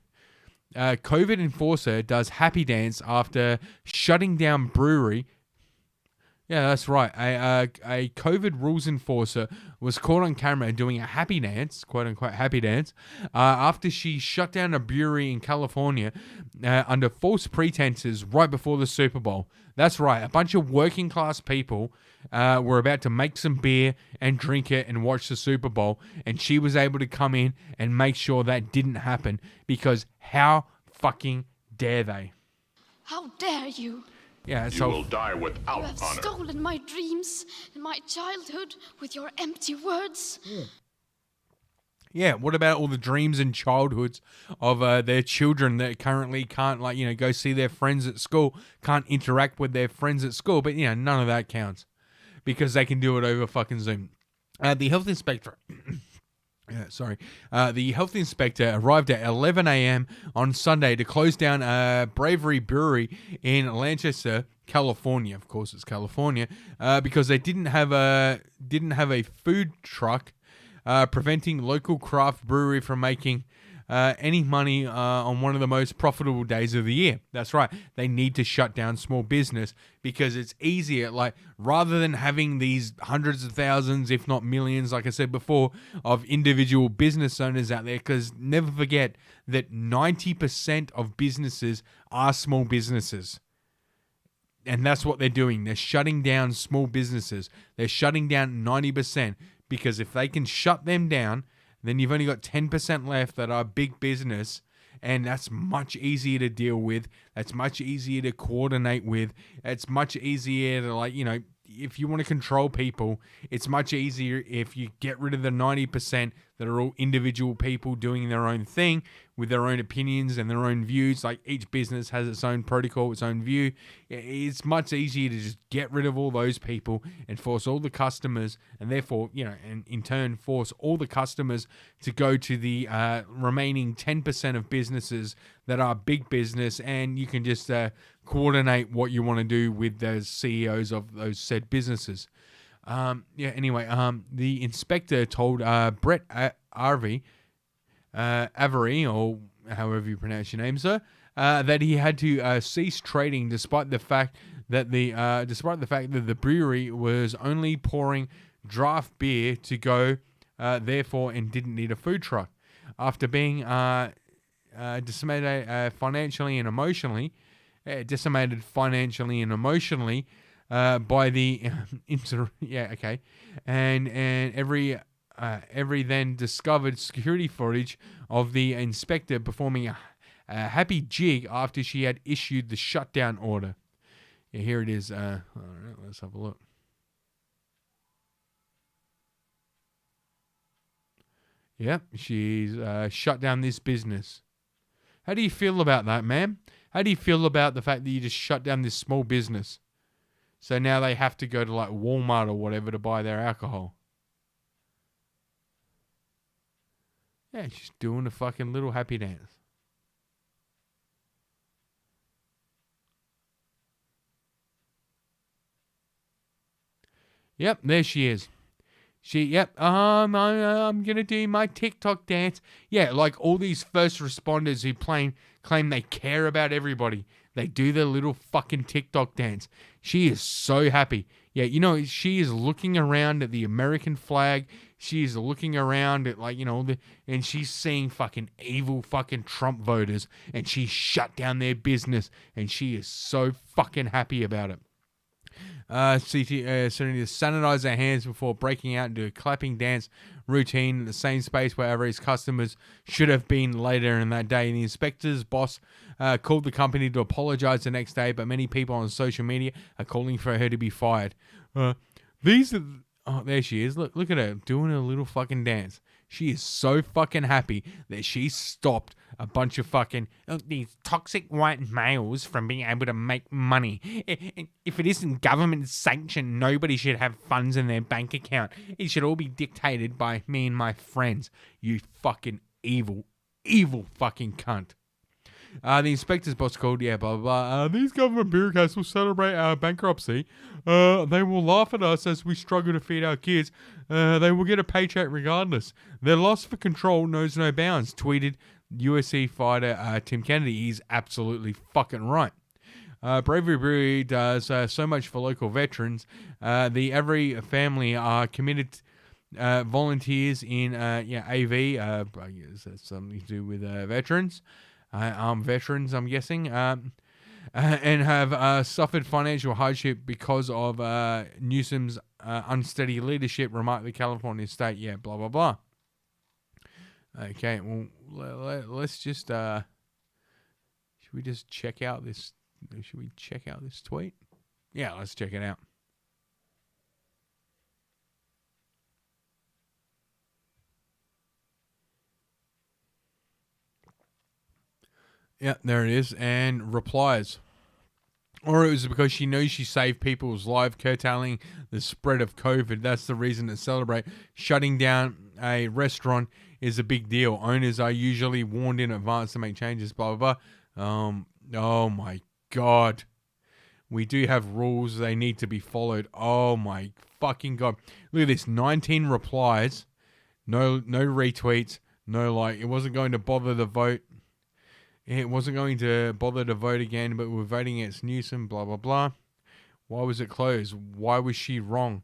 COVID enforcer does happy dance after shutting down brewery. Yeah, that's right. A COVID rules enforcer was caught on camera doing a happy dance, quote unquote happy dance, after she shut down a brewery in California under false pretenses right before the Super Bowl. That's right. A bunch of working class people were about to make some beer and drink it and watch the Super Bowl, and she was able to come in and make sure that didn't happen, because how fucking dare they?
How dare you?
Yeah,
You will die without honor. You have stolen my dreams and my childhood with your empty words.
Yeah, what about all the dreams and childhoods of their children that currently can't, like, you know, go see their friends at school, can't interact with their friends at school, but, you know, none of that counts because they can do it over fucking Zoom. The health inspector... the health inspector arrived at 11 a.m. on Sunday to close down Bravery Brewery in Lancaster California, of course it's California, because they didn't have a food truck, preventing local craft brewery from making any money on one of the most profitable days of the year. That's right. They need to shut down small business because it's easier. Like, rather than having these hundreds of thousands, if not millions, like I said before, of individual business owners out there, because never forget that 90% of businesses are small businesses. And that's what they're doing. They're shutting down small businesses. They're shutting down 90% because if they can shut them down, then you've only got 10% left that are big business, and that's much easier to deal with. That's much easier to coordinate with. It's much easier to, like, you know, if you want to control people, it's much easier if you get rid of the 90% that are all individual people doing their own thing with their own opinions and their own views. Like, each business has its own protocol, its own view. It's much easier to just get rid of all those people and force all the customers, and therefore, you know, and in turn force all the customers to go to the remaining 10% of businesses that are big business, and you can just coordinate what you want to do with those CEOs of those said businesses. Anyway, the inspector told Brett Avery, or however you pronounce your name, sir, that he had to cease trading despite the fact that the brewery was only pouring draft beer to go, therefore, and didn't need a food truck. After being decimated financially and emotionally by the and every then discovered security footage of the inspector performing a happy jig after she had issued the shutdown order. Yeah, here it is. All right, let's have a look. Yep, she's shut down this business. How do you feel about that, ma'am? How do you feel about the fact that you just shut down this small business? So now they have to go to like Walmart or whatever to buy their alcohol. Yeah, she's doing a fucking little happy dance. Yep, there she is. I'm gonna do my TikTok dance. Yeah, like all these first responders who claim they care about everybody. They do their little fucking TikTok dance. She is so happy. Yeah, you know, she is looking around at the American flag. She is looking around at, like, you know, and she's seeing fucking evil fucking Trump voters, and she shut down their business, and she is so fucking happy about it. Starting to sanitize their hands before breaking out into a clapping dance routine in the same space where Avery's customers should have been later in that day. The inspector's boss called the company to apologize the next day, but many people on social media are calling for her to be fired. There she is. Look at her doing a little fucking dance. She is so fucking happy that she stopped a bunch of fucking these toxic white males from being able to make money. If it isn't government sanctioned, nobody should have funds in their bank account. It should all be dictated by me and my friends. You fucking evil, evil fucking cunt. The inspector's boss called, blah, blah, blah. These government bureaucrats will celebrate our bankruptcy. They will laugh at us as we struggle to feed our kids. They will get a paycheck regardless. Their loss for control knows no bounds, tweeted UFC fighter Tim Kennedy. He's absolutely fucking right. Bravery Brewery does so much for local veterans. The Avery family are committed volunteers in AV. I guess that's something to do with veterans. Armed veterans, I'm guessing, and have suffered financial hardship because of Newsom's unsteady leadership, remarked the California state. Yeah, blah, blah, blah. Okay, well, let's just, should we just check out this, tweet? Yeah, let's check it out. Yeah, there it is. And replies. Or it was because she knows she saved people's lives, curtailing the spread of COVID. That's the reason to celebrate. Shutting down a restaurant is a big deal. Owners are usually warned in advance to make changes, blah, blah, blah. Oh, my God. We do have rules. They need to be followed. Oh my fucking God. Look at this. 19 replies. No retweets. No like. It wasn't going to bother the vote. It wasn't going to bother to vote again, but we're voting against Newsom, blah, blah, blah. Why was it closed? Why was she wrong?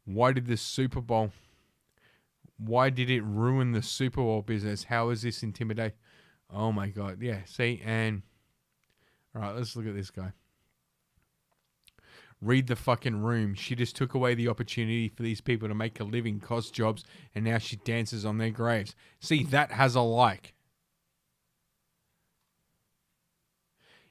Why did the Super Bowl... Why did it ruin the Super Bowl business? How is this intimidation? Oh my God. Yeah, see, and... Alright, let's look at this guy. Read the fucking room. She just took away the opportunity for these people to make a living, cost jobs, and now she dances on their graves. See, that has a like.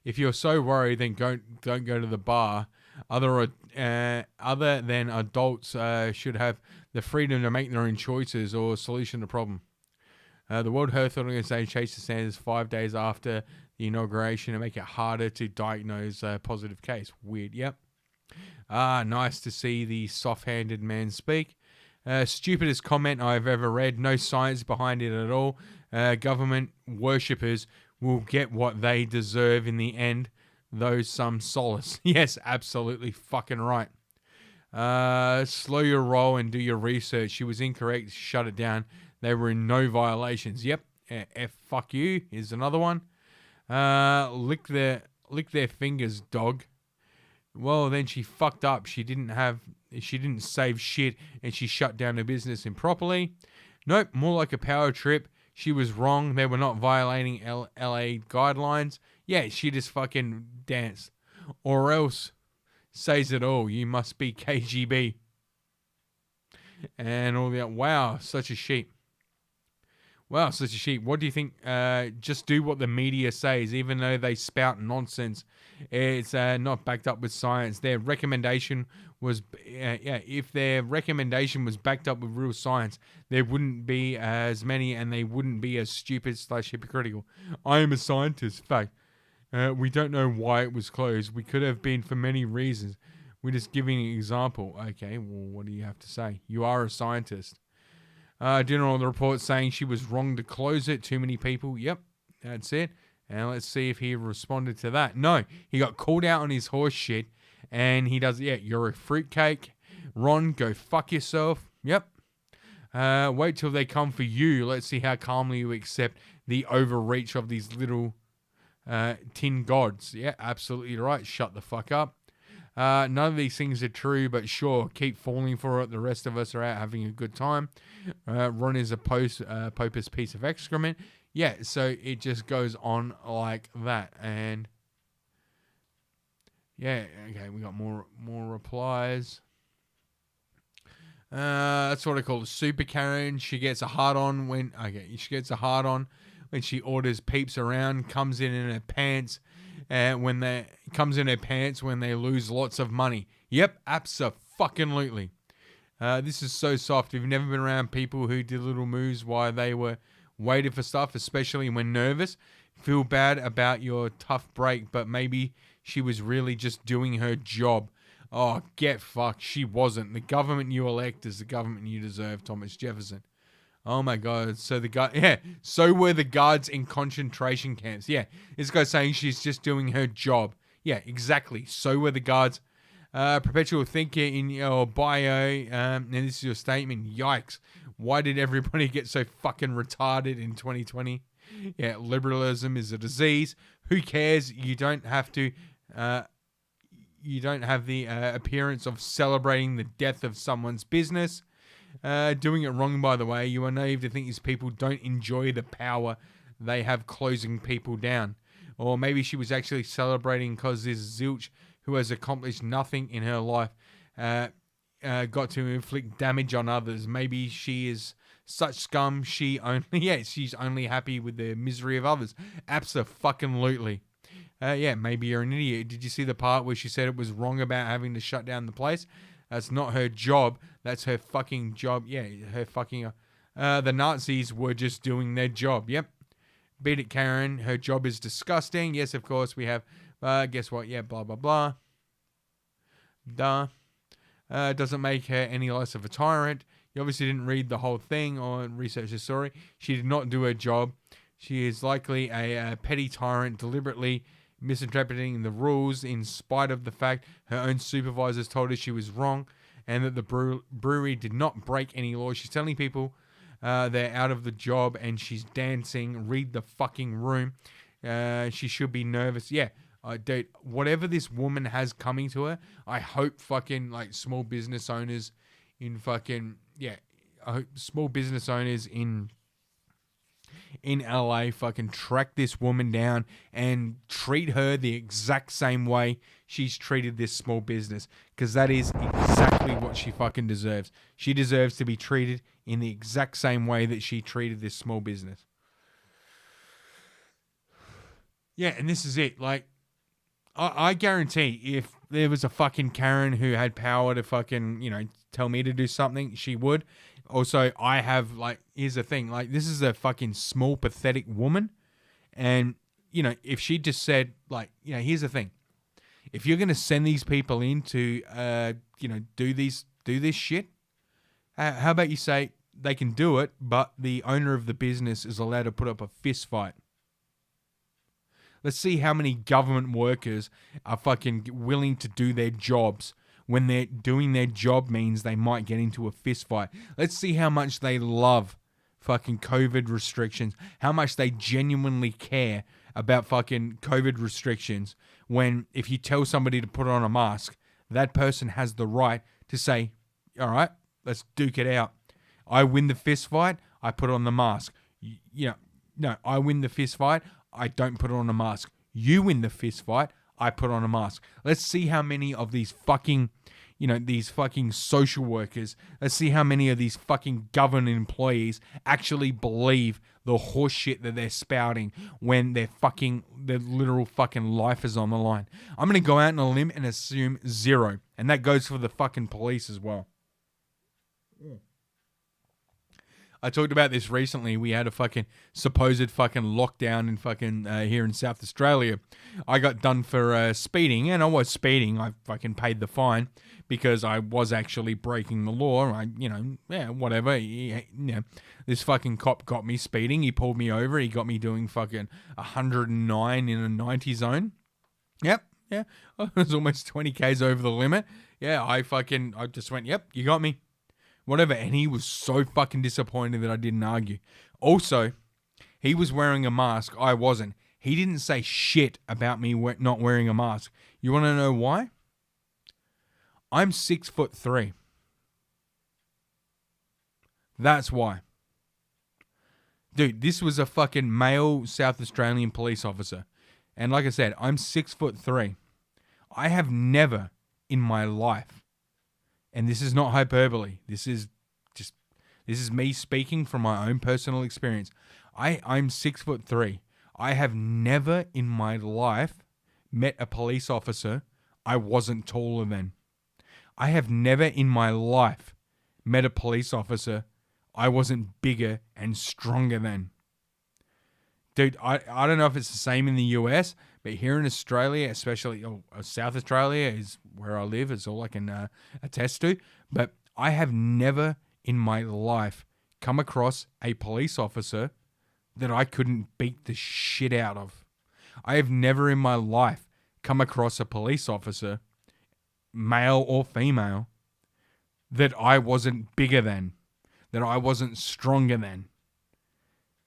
If you're so worried, then don't go to the bar. Other than adults should have the freedom to make their own choices or solution to the problem. The World Health Organization changed the standards 5 days after the inauguration to make it harder to diagnose a positive case. Weird, yep. Nice to see the soft-handed man speak. Stupidest comment I've ever read. No science behind it at all. Government worshippers will get what they deserve in the end, though some solace. Yes, absolutely fucking right. Slow your roll and do your research. She was incorrect. Shut it down. They were in no violations. Yep. Fuck you. Here's another one. Lick their fingers, dog. Well, then she fucked up. She didn't save shit, and she shut down her business improperly. Nope, more like a power trip. She was wrong. They were not violating LA guidelines. Yeah, she just fucking danced. Or else, says it all. You must be KGB. And all that. Wow, such a sheep. Wow, such a sheep. What do you think? Just do what the media says, even though they spout nonsense. It's not backed up with science. Their recommendation was, if their recommendation was backed up with real science, there wouldn't be as many, and they wouldn't be as stupid / hypocritical. I am a scientist. Fact. We don't know why it was closed. We could have been for many reasons. We're just giving an example. Okay, well, what do you have to say? You are a scientist. General the report saying she was wrong to close it. Too many people. Yep, that's it. And let's see if he responded to that. No, he got called out on his horse shit. And he does, yeah, you're a fruitcake. Ron, go fuck yourself. Yep. Wait till they come for you. Let's see how calmly you accept the overreach of these little tin gods. Yeah, absolutely right. Shut the fuck up. None of these things are true, but sure, keep falling for it. The rest of us are out having a good time. Ron is a popus piece of excrement. Yeah, so it just goes on like that. And yeah, okay, we got more replies. That's what I call a super Karen. She gets a hard on when she orders peeps around, comes in her pants. When they lose lots of money. Yep, abso-fucking-lutely. This is so soft. If you've never been around people who did little moves while they were waiting for stuff, especially when nervous, feel bad about your tough break, but maybe she was really just doing her job. Oh, get fucked. She wasn't. The government you elect is the government you deserve, Thomas Jefferson. Oh my God. So so were the guards in concentration camps. Yeah, this guy's saying she's just doing her job. Yeah, exactly. So were the guards. Perpetual thinker in your bio, and this is your statement. Yikes. Why did everybody get so fucking retarded in 2020? Yeah, liberalism is a disease. Who cares? You don't have to... you don't have the appearance of celebrating the death of someone's business. Doing it wrong, by the way. You are naive to think these people don't enjoy the power they have closing people down. Or maybe she was actually celebrating because this zilch who has accomplished nothing in her life got to inflict damage on others. Maybe she is such scum she's only happy with the misery of others. Abso-fucking-lutely. Yeah, maybe you're an idiot. Did you see the part where she said it was wrong about having to shut down the place? That's not her job. That's her fucking job. Yeah, her fucking... the Nazis were just doing their job. Yep. Beat it, Karen. Her job is disgusting. Yes, of course, we have... guess what? Yeah, blah, blah, blah. Duh. Doesn't make her any less of a tyrant. You obviously didn't read the whole thing or research the story. She did not do her job. She is likely a petty tyrant deliberately misinterpreting the rules in spite of the fact her own supervisors told her she was wrong and that the brewery did not break any laws. She's telling people they're out of the job and she's dancing. Read the fucking room. She should be nervous. Yeah, dude, whatever this woman has coming to her, I hope fucking like small business owners in fucking, yeah, I hope small business owners in LA fucking track this woman down and treat her the exact same way she's treated this small business, because that is exactly what she fucking deserves. She deserves to be treated in the exact same way that she treated this small business. Yeah, and this is it. Like, I guarantee if there was a fucking Karen who had power to fucking, you know, tell me to do something, she would. Also, I have, like, here's the thing. Like, this is a fucking small, pathetic woman. And, you know, if she just said, like, you know, here's the thing. If you're going to send these people in to, you know, do this shit, how about you say they can do it, but the owner of the business is allowed to put up a fist fight? Let's see how many government workers are fucking willing to do their jobs when they're doing their job means they might get into a fist fight. Let's see how much they love fucking COVID restrictions, how much they genuinely care about fucking COVID restrictions, when if you tell somebody to put on a mask, that person has the right to say, all right, let's duke it out. I win the fist fight, I put on the mask. You know, no, I win the fist fight, I don't put on a mask. You win the fist fight, I put on a mask. Let's see how many of these fucking, you know, these fucking social workers, let's see how many of these fucking government employees actually believe the horse shit that they're spouting when their literal fucking life is on the line. I'm going to go out on a limb and assume zero. And that goes for the fucking police as well. I talked about this recently. We had a fucking supposed fucking lockdown in fucking here in South Australia. I got done for speeding, and I was speeding. I fucking paid the fine because I was actually breaking the law. Whatever. This fucking cop got me speeding. He pulled me over. He got me doing fucking 109 in a 90 zone. Yep. Yeah. I was almost 20 Ks over the limit. Yeah, I just went, yep, you got me. Whatever, and he was so fucking disappointed that I didn't argue. Also, he was wearing a mask, I wasn't. He didn't say shit about me not wearing a mask. You want to know why? I'm 6'3". That's why. Dude, this was a fucking male South Australian police officer. And like I said, I'm 6'3". I have never in my life, and this is not hyperbole, this is me speaking from my own personal experience. I'm 6'3". I have never in my life met a police officer I wasn't taller than. I have never in my life met a police officer I wasn't bigger and stronger than. Dude, I don't know if it's the same in the US, but here in Australia, especially South Australia is where I live. It's all I can attest to. But I have never in my life come across a police officer that I couldn't beat the shit out of. I have never in my life come across a police officer, male or female, that I wasn't bigger than, that I wasn't stronger than.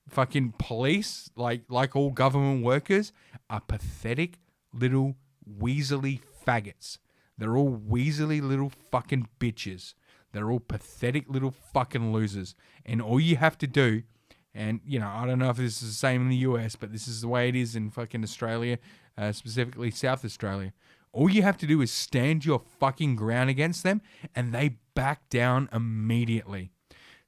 Fucking police, like all government workers, are pathetic little weaselly faggots. They're all weaselly little fucking bitches. They're all pathetic little fucking losers. And all you have to do, and, you know, I don't know if this is the same in the US, but this is the way it is in fucking Australia, specifically South Australia. All you have to do is stand your fucking ground against them, and they back down immediately.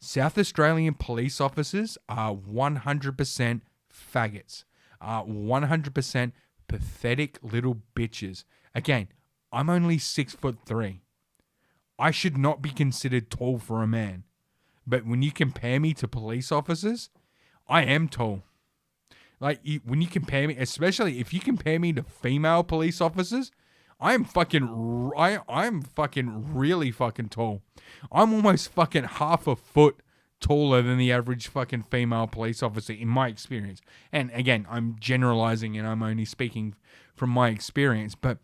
South Australian police officers are 100% faggots, are 100% pathetic little bitches. Again, I'm only 6'3". I should not be considered tall for a man. But when you compare me to police officers, I am tall. Like, when you compare me, especially if you compare me to female police officers, I'm fucking really fucking tall. I'm almost fucking half a foot taller than the average fucking female police officer in my experience. And again, I'm generalizing and I'm only speaking from my experience. But,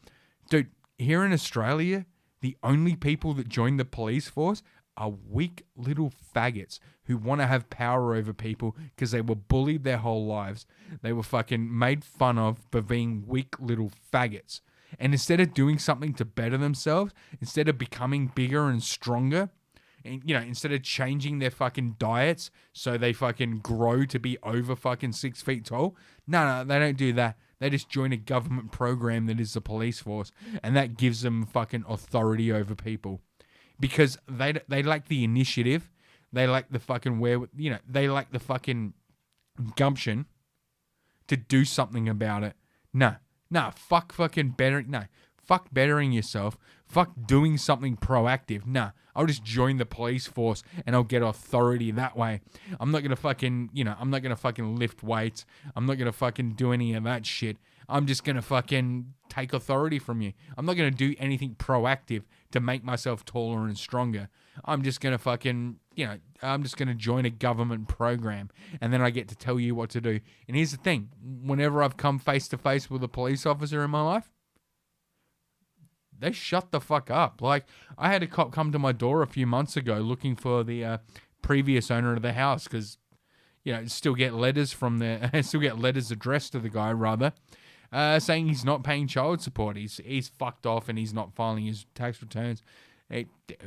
dude, here in Australia, the only people that join the police force are weak little faggots who want to have power over people because they were bullied their whole lives. They were fucking made fun of for being weak little faggots. And instead of doing something to better themselves, instead of becoming bigger and stronger, and, you know, instead of changing their fucking diets so they fucking grow to be over fucking 6 feet tall, no, they don't do that. They just join a government program that is the police force, and that gives them fucking authority over people. Because they lack the initiative, they lack the fucking they lack the fucking gumption to do something about it. Fuck bettering yourself. Fuck doing something proactive. I'll just join the police force and I'll get authority that way. I'm not gonna fucking, I'm not gonna fucking lift weights. I'm not gonna fucking do any of that shit. I'm just gonna fucking take authority from you. I'm not gonna do anything proactive to make myself taller and stronger. I'm just gonna fucking, I'm just gonna join a government program and then I get to tell you what to do. And here's the thing, whenever I've come face to face with a police officer in my life, they shut the fuck up. Like, I had a cop come to my door a few months ago looking for the previous owner of the house because, still get letters addressed to the guy, rather, saying he's not paying child support. He's fucked off and he's not filing his tax returns.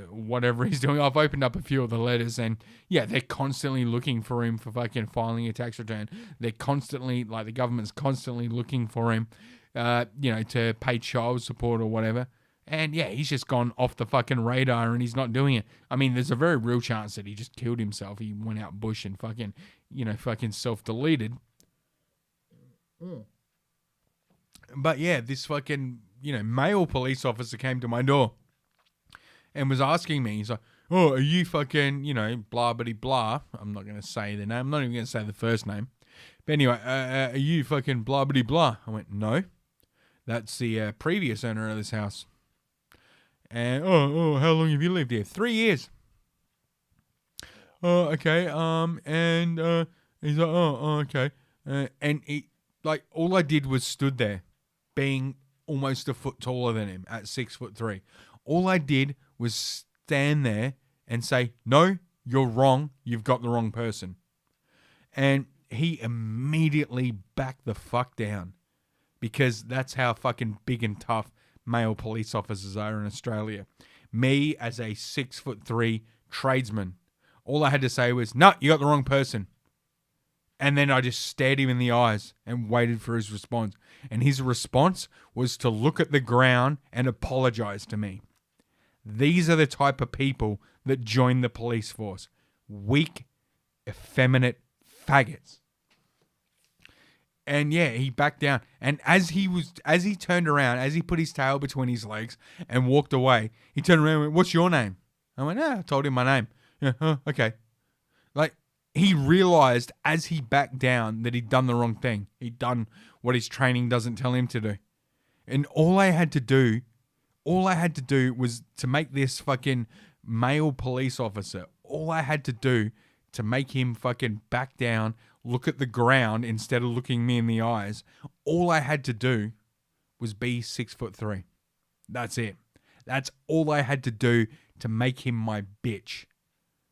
Whatever he's doing. I've opened up a few of the letters and, they're constantly looking for him for fucking filing a tax return. They're constantly, the government's constantly looking for him, to pay child support or whatever. And he's just gone off the fucking radar and he's not doing it. I mean, there's a very real chance that he just killed himself. He went out bush and fucking, fucking self-deleted. But this fucking, male police officer came to my door and was asking me, he's like, oh, are you fucking, blah, bitty, blah. I'm not going to say the name. I'm not even going to say the first name. But anyway, are you fucking blah, bitty, blah? I went, no. That's the previous owner of this house. And, how long have you lived here? 3 years. Oh, okay. And he's like, okay. And he, all I did was stood there, being almost a foot taller than him at 6'3". All I did was stand there and say, no, you're wrong. You've got the wrong person. And he immediately backed the fuck down. Because that's how fucking big and tough male police officers are in Australia. Me, as a 6'3" tradesman, all I had to say was, no, you got the wrong person. And then I just stared him in the eyes and waited for his response. And his response was to look at the ground and apologize to me. These are the type of people that join the police force. Weak, effeminate faggots. And he backed down. And as he turned around, as he put his tail between his legs and walked away, he turned around and went, what's your name? I went, I told him my name. Yeah, okay. He realized as he backed down that he'd done the wrong thing. He'd done what his training doesn't tell him to do. And all I had to do was to make this fucking male police officer, all I had to do to make him fucking back down, look at the ground instead of looking me in the eyes, all I had to do was be 6'3". That's it. That's all I had to do to make him my bitch.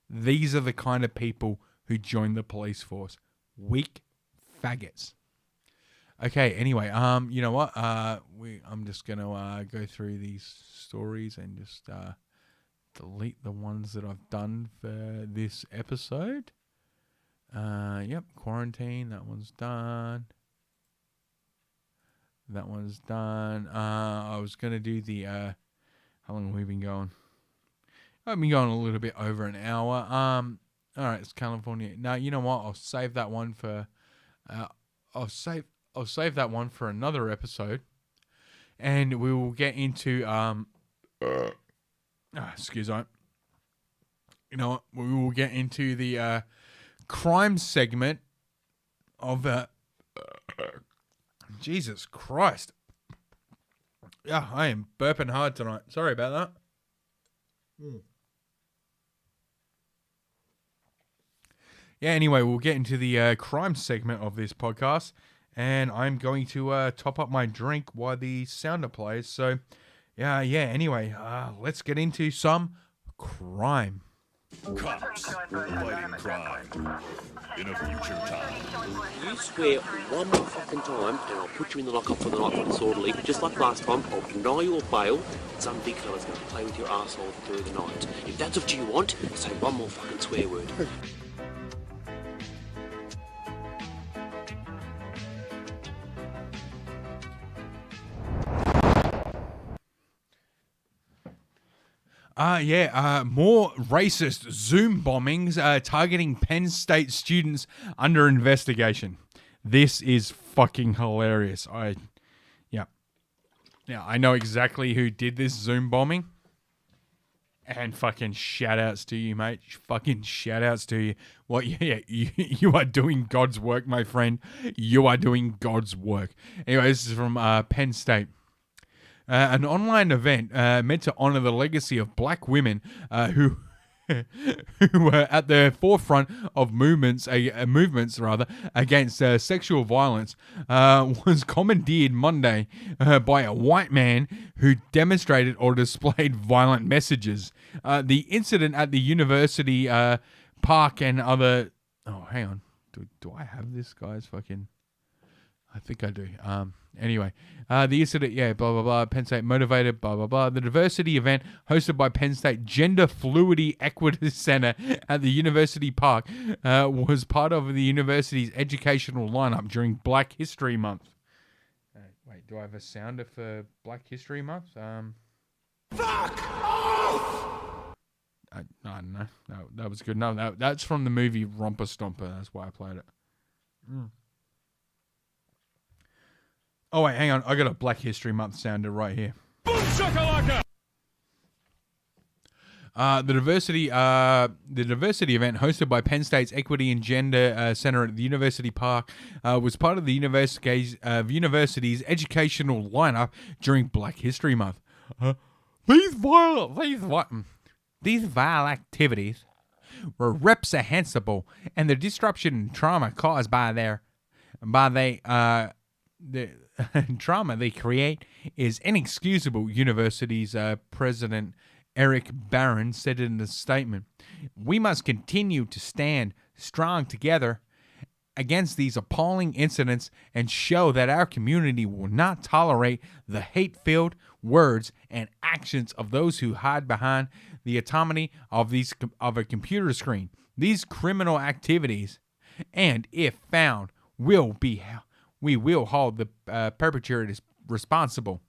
These are the kind of people who join the police force. Weak faggots. Okay, anyway, you know what? I'm just going to go through these stories and just delete the ones that I've done for this episode. Yep, quarantine, that one's done. That one's done. I was going to do the, how long have we been going? I've been going a little bit over an hour. All right, it's California. No, you know what? I'll save that one for, I'll save that one for another episode. And we will get into, excuse me. You know what? We will get into the, crime segment of Jesus Christ. Yeah, I am burping hard tonight. Sorry about that. Yeah, anyway, we'll get into the crime segment of this podcast. and I'm going to top up my drink while the sounder plays. So, yeah. Anyway, let's get into some crime.
Cops fighting crime in a future time.
You swear one more fucking time and I'll put you in the lockup for the night for disorderly. Just like last time, I'll deny your bail and some big fella's going to play with your arsehole through the night. If that's what you want, say one more fucking swear word.
More racist Zoom bombings targeting Penn State students under investigation. This is fucking hilarious. I know exactly who did this Zoom bombing. And fucking shout outs to you, mate. Fucking shout outs to you. You are doing God's work, my friend. You are doing God's work. Anyway, this is from Penn State. An online event meant to honor the legacy of black women who were at the forefront of movements against sexual violence was commandeered Monday by a white man who demonstrated or displayed violent messages. The incident at the university park and other... Oh, hang on. Do I have this guy's fucking... I think I do. Anyway, the incident, blah, blah, blah, Penn State motivated, blah, blah, blah. The diversity event hosted by Penn State Gender Fluidity Equity Center at the University Park was part of the university's educational lineup during Black History Month. Wait, do I have a sounder for Black History Month? Fuck off! I don't know. No, that was good. No, that's from the movie Romper Stomper. That's why I played it. Oh, wait, hang on. I got a Black History Month sounder right here. Boom shakalaka! The diversity event hosted by Penn State's Equity and Gender Center at the University Park was part of the university's educational lineup during Black History Month. These vile activities were reprehensible, and the disruption and trauma caused by the trauma they create is inexcusable, university's president Eric Barron said in a statement. We must continue to stand strong together against these appalling incidents and show that our community will not tolerate the hate-filled words and actions of those who hide behind the autonomy of a computer screen. These criminal activities, and if found, we will hold the perpetrators responsible.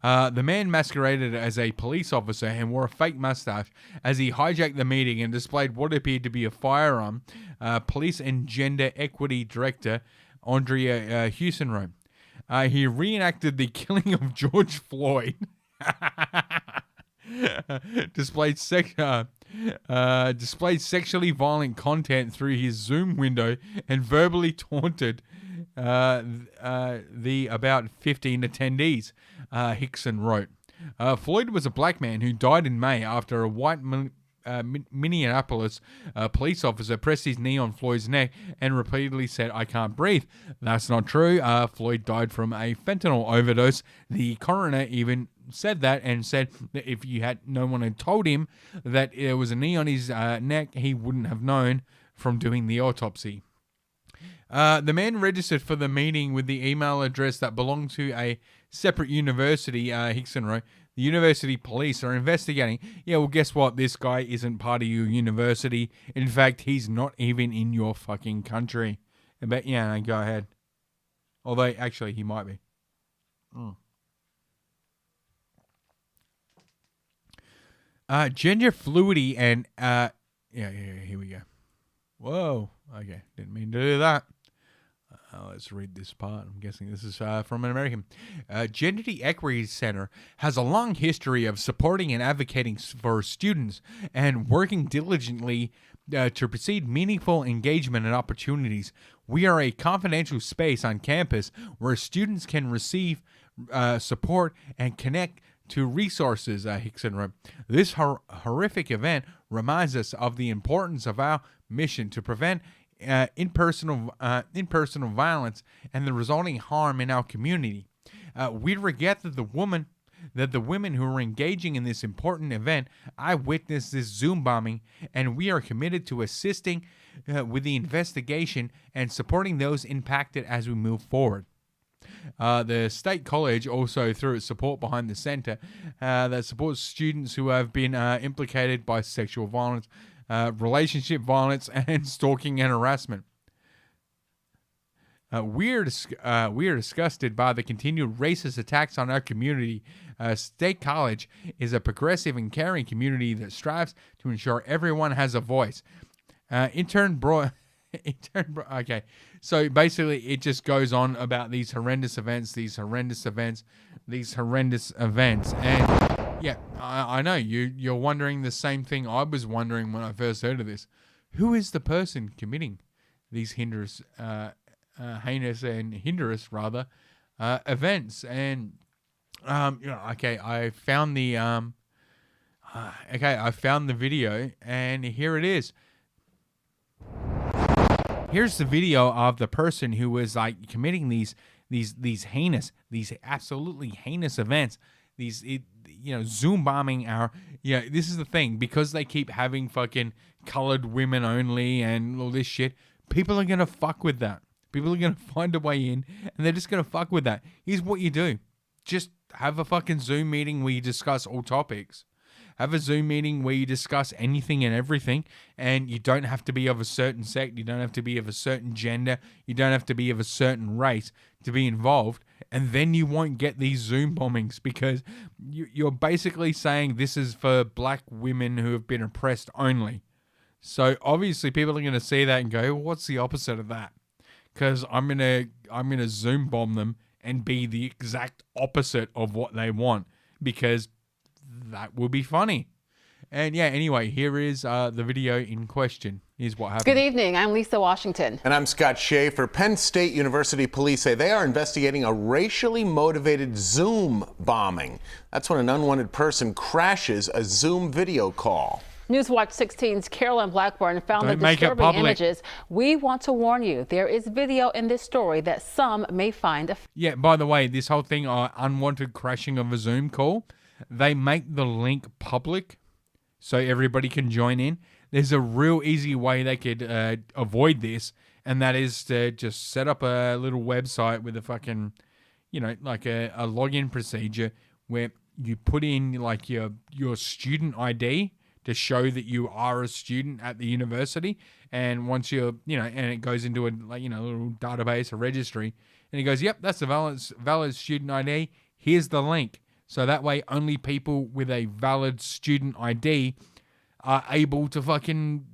The man masqueraded as a police officer and wore a fake mustache as he hijacked the meeting and displayed what appeared to be a firearm. Police and Gender Equity Director Andrea Houston wrote. He reenacted the killing of George Floyd. displayed sexually violent content through his Zoom window and verbally taunted the about 15 attendees, Hickson wrote. Floyd was a black man who died in May after a white Minneapolis police officer pressed his knee on Floyd's neck and repeatedly said, "I can't breathe." That's not true. Floyd died from a fentanyl overdose. The coroner even said that and said that if no one had told him that there was a knee on his neck, he wouldn't have known from doing the autopsy. The man registered for the meeting with the email address that belonged to a separate university, Hickson wrote. The university police are investigating. Yeah, well, guess what? This guy isn't part of your university. In fact, he's not even in your fucking country. But yeah, go ahead. Although, actually, he might be. Gender fluidity and... here we go. Whoa. Okay, didn't mean to do that. Let's read this part. I'm guessing this is from an American. Gender Equity Center has a long history of supporting and advocating for students and working diligently to precede meaningful engagement and opportunities. We are a confidential space on campus where students can receive support and connect to resources, Hickson wrote. This horrific event reminds us of the importance of our mission to prevent
interpersonal violence and the resulting harm in our community. We regret that the women who are engaging in this important event eyewitnessed this Zoom bombing, and we are committed to assisting with the investigation and supporting those impacted as we move forward. The State College also threw its support behind the center that supports students who have been implicated by sexual violence, relationship violence, and stalking and harassment. We are disgusted by the continued racist attacks on our community. State College is a progressive and caring community that strives to ensure everyone has a voice. Okay, so basically it just goes on about these horrendous events, and yeah, I know you're wondering the same thing I was wondering when I first heard of this. Who is the person committing these heinous events? And I found the video, and here it is. Here's the video of the person who was like committing these absolutely heinous events. Zoom bombing this is the thing, because they keep having fucking colored women only and all this shit. People are gonna fuck with that. People are gonna find a way in, and they're just gonna fuck with that. Here's what you do: just have a fucking Zoom meeting where you discuss all topics. Have a Zoom meeting where you discuss anything and everything, and you don't have to be of a certain sect, you don't have to be of a certain gender, you don't have to be of a certain race to be involved, and then you won't get these Zoom bombings, because you're basically saying this is for black women who have been oppressed only. So obviously people are going to see that and go, well, what's the opposite of that? Because I'm gonna Zoom bomb them and be the exact opposite of what they want, because that will be funny. And yeah, anyway, here is the video in question. Here's what happened.
Good evening. I'm Lisa Washington.
And I'm Scott Schaefer. Penn State University police say they are investigating a racially motivated Zoom bombing. That's when an unwanted person crashes a Zoom video call.
Newswatch 16's Carolyn Blackburn found the disturbing images. We want to warn you, there is video in this story that some may find
Yeah, by the way, this whole thing, unwanted crashing of a Zoom call, they make the link public so everybody can join in. There's a real easy way they could avoid this, and that is to just set up a little website with a fucking, like a login procedure where you put in like your student ID to show that you are a student at the university, and once you're, and it goes into a little database, a registry, and it goes, yep, that's a valid student ID. Here's the link. So that way only people with a valid student ID are able to fucking,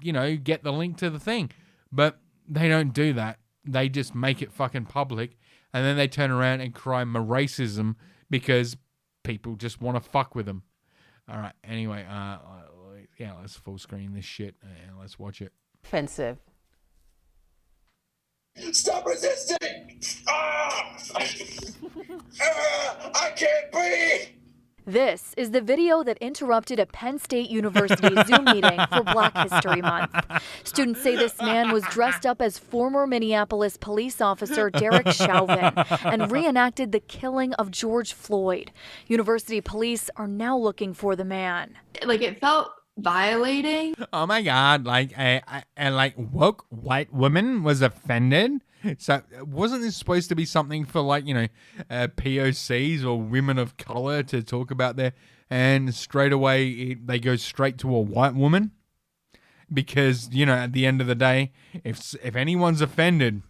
get the link to the thing. But they don't do that. They just make it fucking public, and then they turn around and cry racism because people just want to fuck with them. All right, anyway, let's full screen this shit and let's watch it.
Offensive.
Stop resisting! I can't breathe!
This is the video that interrupted a Penn State University Zoom meeting for Black History Month. Students say this man was dressed up as former Minneapolis police officer Derek Chauvin and reenacted the killing of George Floyd. University police are now looking for the man.
It felt violating.
Oh my God, a woke white woman was offended. So wasn't this supposed to be something for POCs or women of color to talk about there? And straight away they go straight to a white woman, because at the end of the day, if anyone's offended,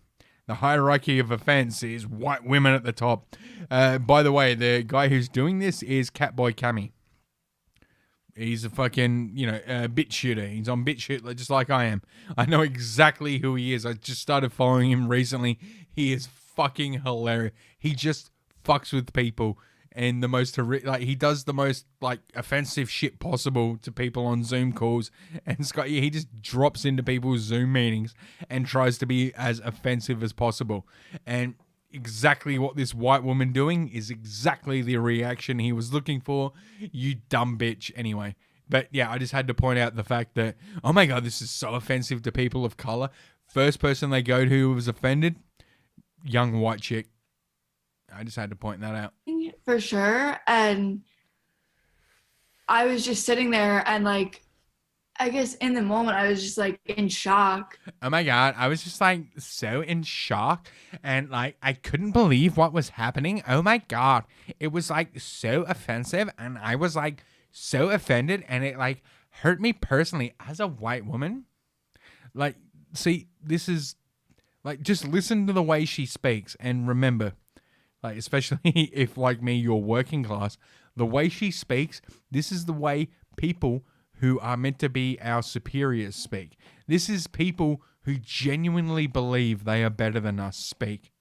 the hierarchy of offense is white women at the top. By the way, the guy who's doing this is Catboy Cammy. He's a fucking, bit shooter. He's on BitChute just like I am. I know exactly who he is. I just started following him recently. He is fucking hilarious. He just fucks with people, and the most he does the most offensive shit possible to people on Zoom calls. And he just drops into people's Zoom meetings and tries to be as offensive as possible. And exactly what this white woman doing is exactly the reaction he was looking for. You dumb bitch. Anyway, but yeah, I just had to point out the fact that, oh my God, this is so offensive to people of color. First person they go to who was offended, young white chick. I just had to point that out.
For sure. And I was just sitting there and like, I guess in the moment I was just like in shock.
Oh my God. I was just like so in shock and like I couldn't believe what was happening. Oh my God. It was like so offensive and I was like so offended and it like hurt me personally as a white woman. Like, see, this is like, just listen to the way she speaks and remember, like, especially if like me, you're working class, the way she speaks, this is the way people who are meant to be our superiors speak. This is people who genuinely believe they are better than us speak.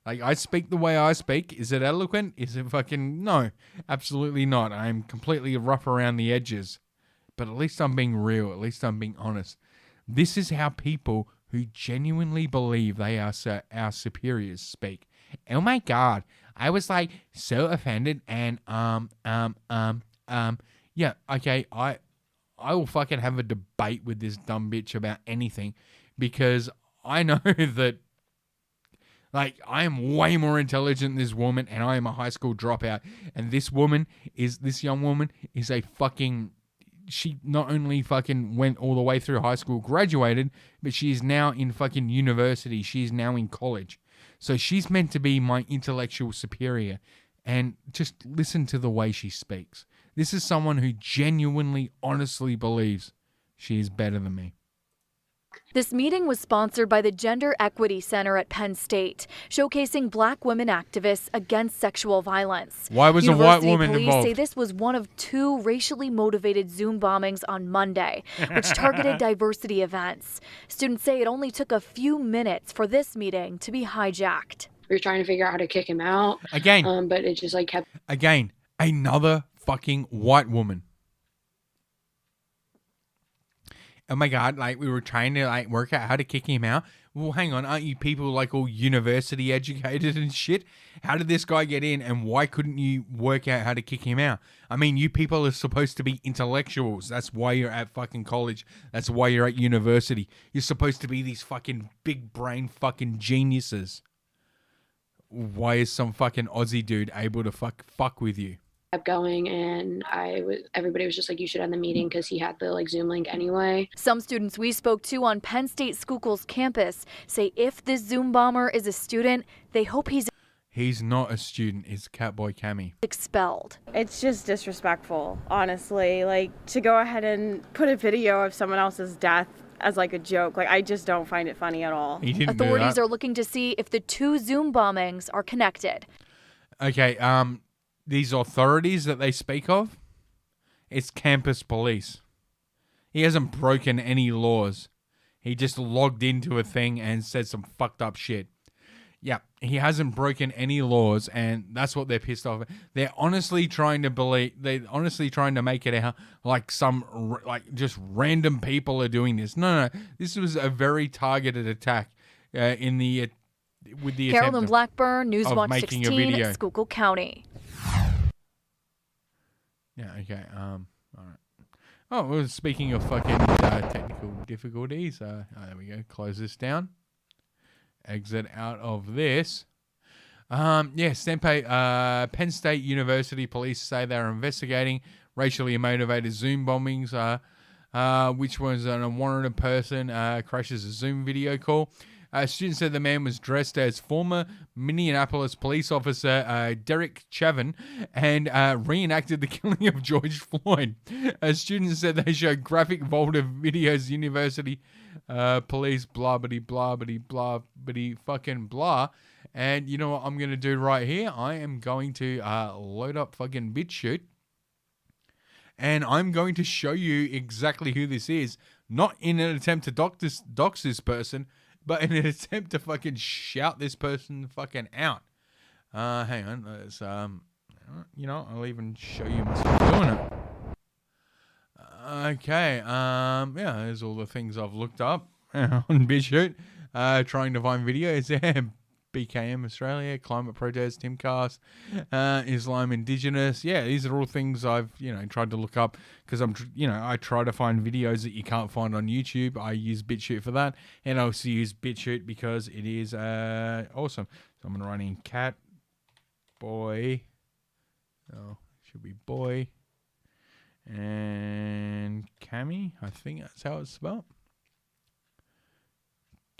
Like, I speak the way I speak. Is it eloquent? Is it fucking... No, absolutely not. I'm completely rough around the edges. But at least I'm being real. At least I'm being honest. This is how people who genuinely believe they are our superiors speak. Oh my God. I was like so offended and yeah, okay, I will fucking have a debate with this dumb bitch about anything because I know that like I am way more intelligent than this woman and I am a high school dropout and this young woman is a fucking, she not only fucking went all the way through high school, graduated, but she is now in fucking university. She's now in college. So she's meant to be my intellectual superior and just listen to the way she speaks. This is someone who genuinely, honestly believes she is better than me.
This meeting was sponsored by the Gender Equity Center at Penn State, showcasing Black women activists against sexual violence.
Why was a white woman
police
involved?
Say this was one of 2 racially motivated Zoom bombings on Monday, which targeted diversity events. Students say it only took a few minutes for this meeting to be hijacked.
We were trying to figure out how to kick him out.
Again.
But it just like kept...
Again, another fucking white woman. Oh my God, like we were trying to like work out how to kick him out. Well, hang on, aren't you people like all university educated and shit? How did this guy get in and why couldn't you work out how to kick him out? I mean, you people are supposed to be intellectuals. That's why you're at fucking college. That's why you're at university. You're supposed to be these fucking big brain fucking geniuses. Why is some fucking Aussie dude able to fuck with you?
Kept going and everybody was just like, you should end the meeting because he had the like Zoom link anyway.
Some students we spoke to on Penn State Schuylkill's campus say if this Zoom bomber is a student, they hope
he's not a student. It's Catboy Cammy.
Expelled.
It's just disrespectful, honestly. Like, to go ahead and put a video of someone else's death as like a joke, like I just don't find it funny at all.
Authorities are looking to see if the 2 Zoom bombings are connected.
Okay, these authorities that they speak of, it's campus police. He hasn't broken any laws. He just logged into a thing and said some fucked up shit. Yeah, he hasn't broken any laws, and that's what they're pissed off. They're honestly trying to make it out like some like just random people are doing this. No, this was a very targeted attack with the
Carolyn Blackburn, Newswatch
making
16, Schuylkill County.
Yeah, okay. All right. Oh, well, speaking of fucking technical difficulties, there we go. Close this down. Exit out of this. Penn State University police say they're investigating racially motivated Zoom bombings, which was an unwarranted person crashes a Zoom video call. Students said the man was dressed as former Minneapolis police officer Derek Chauvin and reenacted the killing of George Floyd. Students said they showed graphic Volta videos, university police, blah, fucking blah. And you know what I'm going to do right here? I am going to load up fucking BitChute. And I'm going to show you exactly who this is. Not in an attempt to dox this person, but in an attempt to fucking shout this person fucking out. Hang on. Let's, I'll even show you myself doing it. Okay. There's all the things I've looked up on BitChute, trying to find videos. BKM Australia, climate protest, Timcast, Islam Indigenous. Yeah, these are all things I've, tried to look up because I try to find videos that you can't find on YouTube. I use BitChute for that, and I also use BitChute because it is awesome. So I'm running cat boy. Oh, should be boy and Cami. I think that's how it's spelled.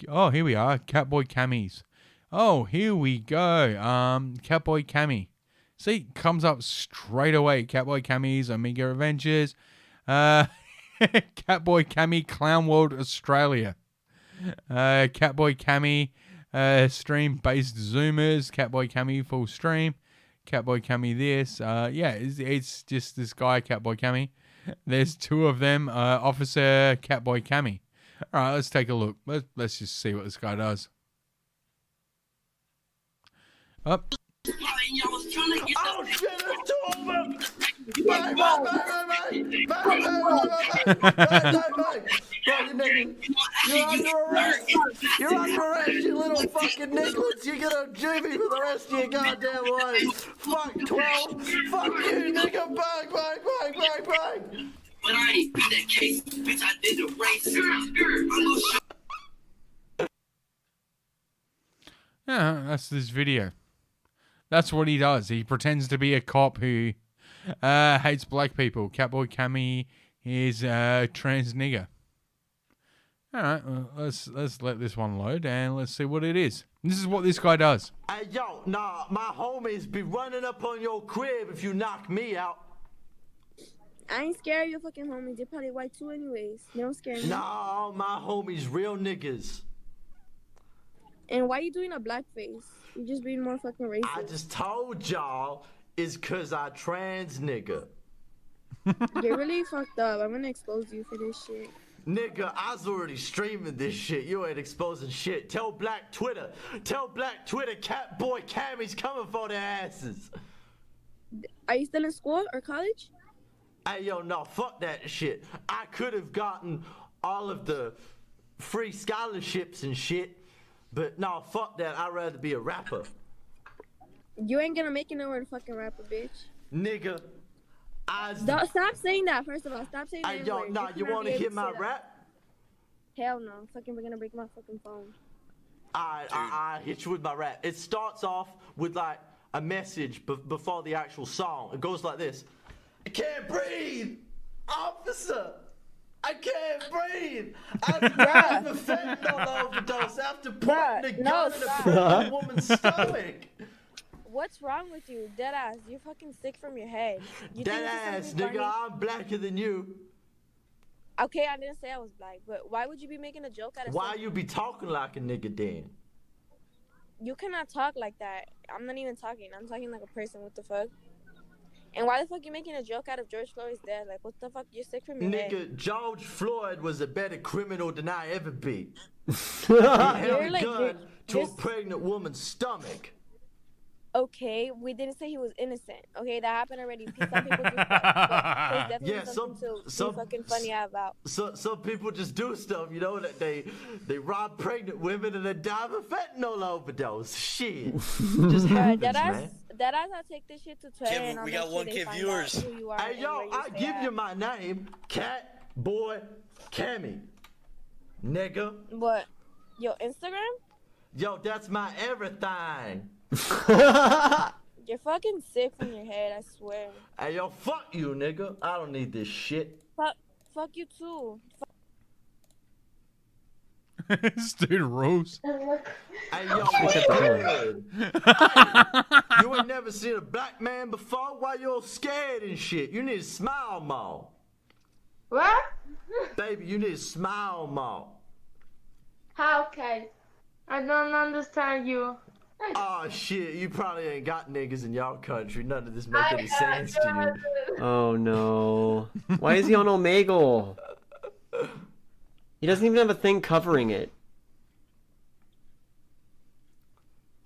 Oh, here we are. Catboy Camis. Oh, here we go. Catboy Cami. See, comes up straight away. Catboy Camis, Omega Avengers. Catboy Cami, Clown World Australia. Catboy Cami, stream-based Zoomers. Catboy Cami, full stream. Catboy Cami this. Yeah, it's just this guy, Catboy Cami. There's two of them. Officer Catboy Cami. All right, let's take a look. Let's just see what this guy does. Up.
Oh shit, there's two of them! You're under arrest! You're under arrest, you little fucking nigglets! You're gonna juvie for the rest of your goddamn life! Fuck 12! Fuck you, nigga! Bang, bang, bang, bang, bang! But I ain't beat that case, bitch, I did the race.
Yeah, that's this video. That's what he does. He pretends to be a cop who hates black people. Catboy Cami is trans nigger. All right, well, let's let this one load and let's see what it is. This is what this guy does.
Hey, yo, nah, my homies be running up on your crib if you knock me out.
I ain't scared of your fucking homies. They're probably white too anyways. They don't scare me.
Nah, my homies real niggas.
And why you doing a blackface? You just being more fucking racist.
I just told y'all it's cause I trans nigga.
You're really fucked up. I'm gonna expose you for this shit.
Nigga, I was already streaming this shit. You ain't exposing shit. Tell Black Twitter. Tell Black Twitter Catboy Cammy's coming for their asses.
Are you still in school or college?
Hey, yo, no, fuck that shit. I could have gotten all of the free scholarships and shit, but no, fuck that. I'd rather be a rapper.
You ain't gonna make it nowhere to fucking rapper, bitch.
Nigga,
stop saying that, first of all. Stop saying that.
Hey, yo, nah, you wanna hear my rap?
Hell no. Fucking, we're gonna break my fucking phone.
I hit you with my rap. It starts off with, like, a message before the actual song. It goes like this. I can't breathe! Officer! I can't breathe! I've got a fentanyl overdose after putting a gun in a pregnant woman's stomach!
What's wrong with you? Deadass, you're fucking sick from your head.
Deadass, nigga, I'm blacker than you.
Okay, I didn't say I was black, but why would you be making a joke out of
Why
something?
you be talking like a nigga then?
You cannot talk like that. I'm not even talking. I'm talking like a person. What the fuck? And why the fuck you making a joke out of George Floyd's death? Like, what the fuck? You're sick from your head.
Nigga, George Floyd was a better criminal than I ever be. He
You're
held a
like-
gun to a
you're-
pregnant woman's stomach.
Okay, we didn't say he was innocent. Okay, that happened already. Some people just there's definitely
Yeah,
something to be fucking funny about.
Some people just do stuff, you know, that they rob pregnant women and they die of a fentanyl overdose. Shit. Just happens, man.
That I take this shit to Twitter. And
we
I'll
got
make sure
1K
they
viewers.
find out who you are
Hey,
and
yo,
where you
I
stay
give
at.
you my name, Catboy Cammy. Nigga.
What? Your Instagram?
Yo, that's my everything.
You're fucking sick from your head, I swear.
Hey, yo, fuck you, nigga. I don't need this shit.
Fuck you too.
This dude rose.
Hey, yo, what's good? Hey, you ain't never seen a black man before? Why you all scared and shit? You need to smile more.
What?
Baby, you need to smile more.
How okay? I don't understand you.
Oh shit, you probably ain't got niggas in y'all country. None of this make any sense to you.
Oh no. Why is he on Omegle? He doesn't even have a thing covering it.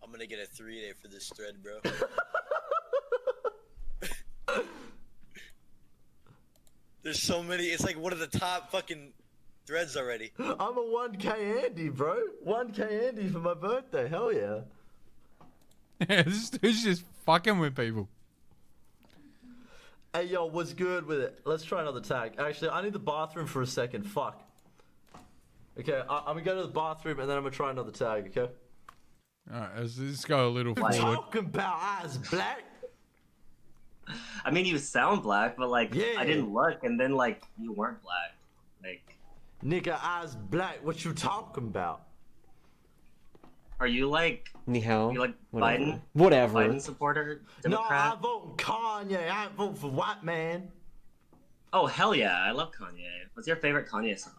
I'm gonna get a 3-day for this thread, bro. There's so many. It's like one of the top fucking threads already.
I'm a 1K Andy, bro. 1K Andy for my birthday. Hell yeah.
This dude's just fucking with people.
Hey, yo, what's good with it? Let's try another tag. Actually, I need the bathroom for a second. Fuck. Okay, I'm gonna go to the bathroom and then I'm gonna try another tag, okay?
Alright, let's go a little
What are you
forward.
talking about? Eyes black?
I mean, you sound black, but like,
Yeah.
I didn't look, and then like, you weren't black. Like,
nigga, eyes black. What you talking about?
are you like,
Ni hao.
you like
Whatever.
Biden?
Whatever.
Biden supporter? Democrat?
No, I vote Kanye. I ain't voting for white man.
Oh hell yeah, I love Kanye. What's your favorite Kanye song?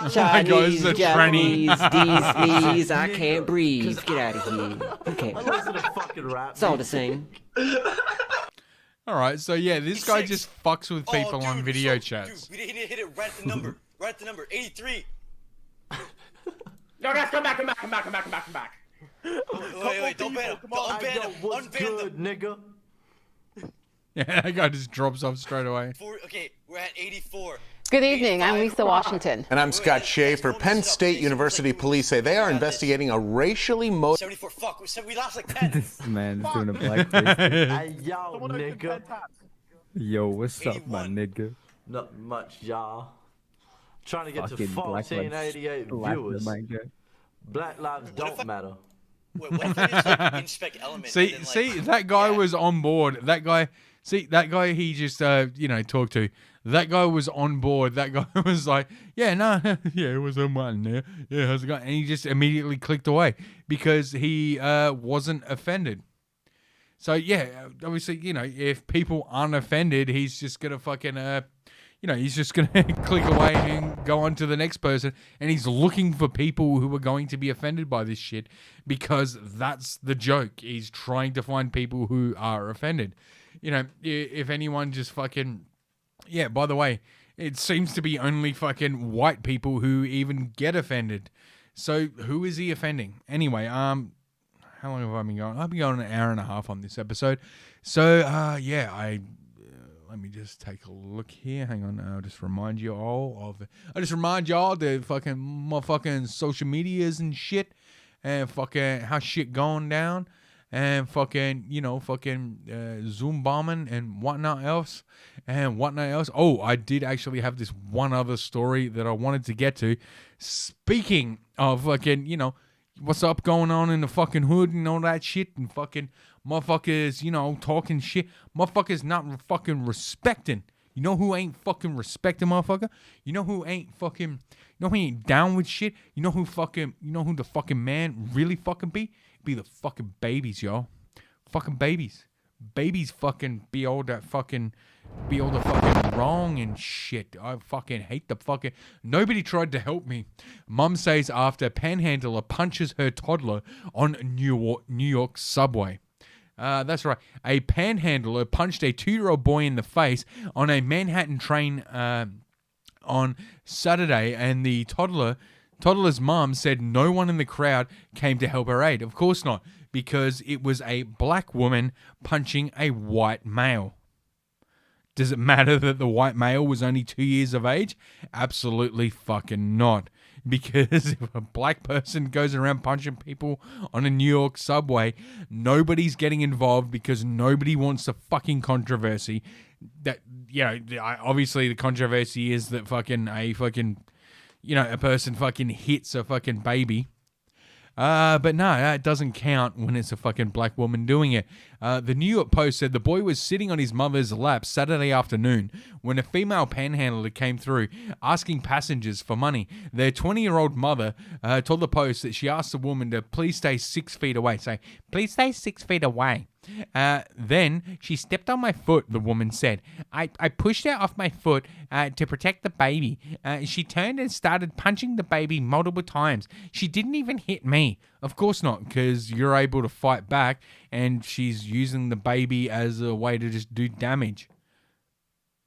Chinese,
the
Japanese,
tranny.
these, I can't breathe. Get out of here. Okay.
I listen to fucking rap.
It's all the same.
Alright, so yeah, this guy just fucks with people on video chats.
Dude, we didn't hit it right at the number. Right at the number. 83.
No, guys, come back.
Wait, don't ban him. Unban him.
What's
Unban
good,
them.
nigga?
Yeah, that guy just drops off straight away.
Okay, we're at 84.
Good evening. I'm Lisa Washington.
And I'm Scott Schaefer. Penn State University police say they are investigating a racially motivated.
74. Fuck, we lost like 10.
This man's doing a blackface.
Hey, yo, nigga.
Yo, what's up, my nigga?
Not much, y'all. Trying to get to
Fucking black lives-
1488
black
viewers.
lives matter.
Black lives don't matter.
Wait, what if it is like inspect element?
See,
and then, like,
that guy was on board. That guy he just, talked to. That guy was on board. That guy was like, yeah, no, yeah, what's up, man? Yeah, yeah, how's it going? And he just immediately clicked away because he wasn't offended. So, yeah, obviously, if people aren't offended, he's just going to fucking, he's just going to click away and go on to the next person. And he's looking for people who are going to be offended by this shit because that's the joke. He's trying to find people who are offended. If anyone just fucking... Yeah, by the way, it seems to be only fucking white people who even get offended. So who is he offending? Anyway, how long have I been going? I've been going an hour and a half on this episode. So, let me just take a look here. Hang on, I'll just remind you all the fucking motherfucking social medias and shit, and fucking how shit going down, and fucking Zoom bombing and whatnot else. Oh, I did actually have this one other story that I wanted to get to. Speaking of fucking, what's up going on in the fucking hood and all that shit, and fucking motherfuckers, talking shit. Motherfuckers not fucking respecting. You know who ain't fucking respecting, motherfucker? You know who ain't down with shit? You know who the fucking man really fucking be? Be the fucking babies, y'all. Fucking babies. Babies fucking be all the fucking wrong and shit. I fucking hate the fucking... Nobody tried to help me. Mum says after panhandler punches her toddler on New York subway. That's right. A panhandler punched a 2-year-old boy in the face on a Manhattan train on Saturday, and the toddler's mum said no one in the crowd came to help her aid. Of course not, because it was a black woman punching a white male. Does it matter that the white male was only 2 years of age? Absolutely fucking not. Because if a black person goes around punching people on a New York subway, nobody's getting involved because nobody wants the fucking controversy. That, obviously the controversy is that a person fucking hits a fucking baby. But no, that doesn't count when it's a fucking black woman doing it. The New York Post said the boy was sitting on his mother's lap Saturday afternoon when a female panhandler came through asking passengers for money. Their 20-year-old mother told the Post that she asked the woman to please stay 6 feet away. Say, please stay 6 feet away. Then she stepped on my foot, the woman said. I pushed her off my foot to protect the baby. She turned and started punching the baby multiple times. She didn't even hit me. Of course not, because you're able to fight back and she's using the baby as a way to just do damage.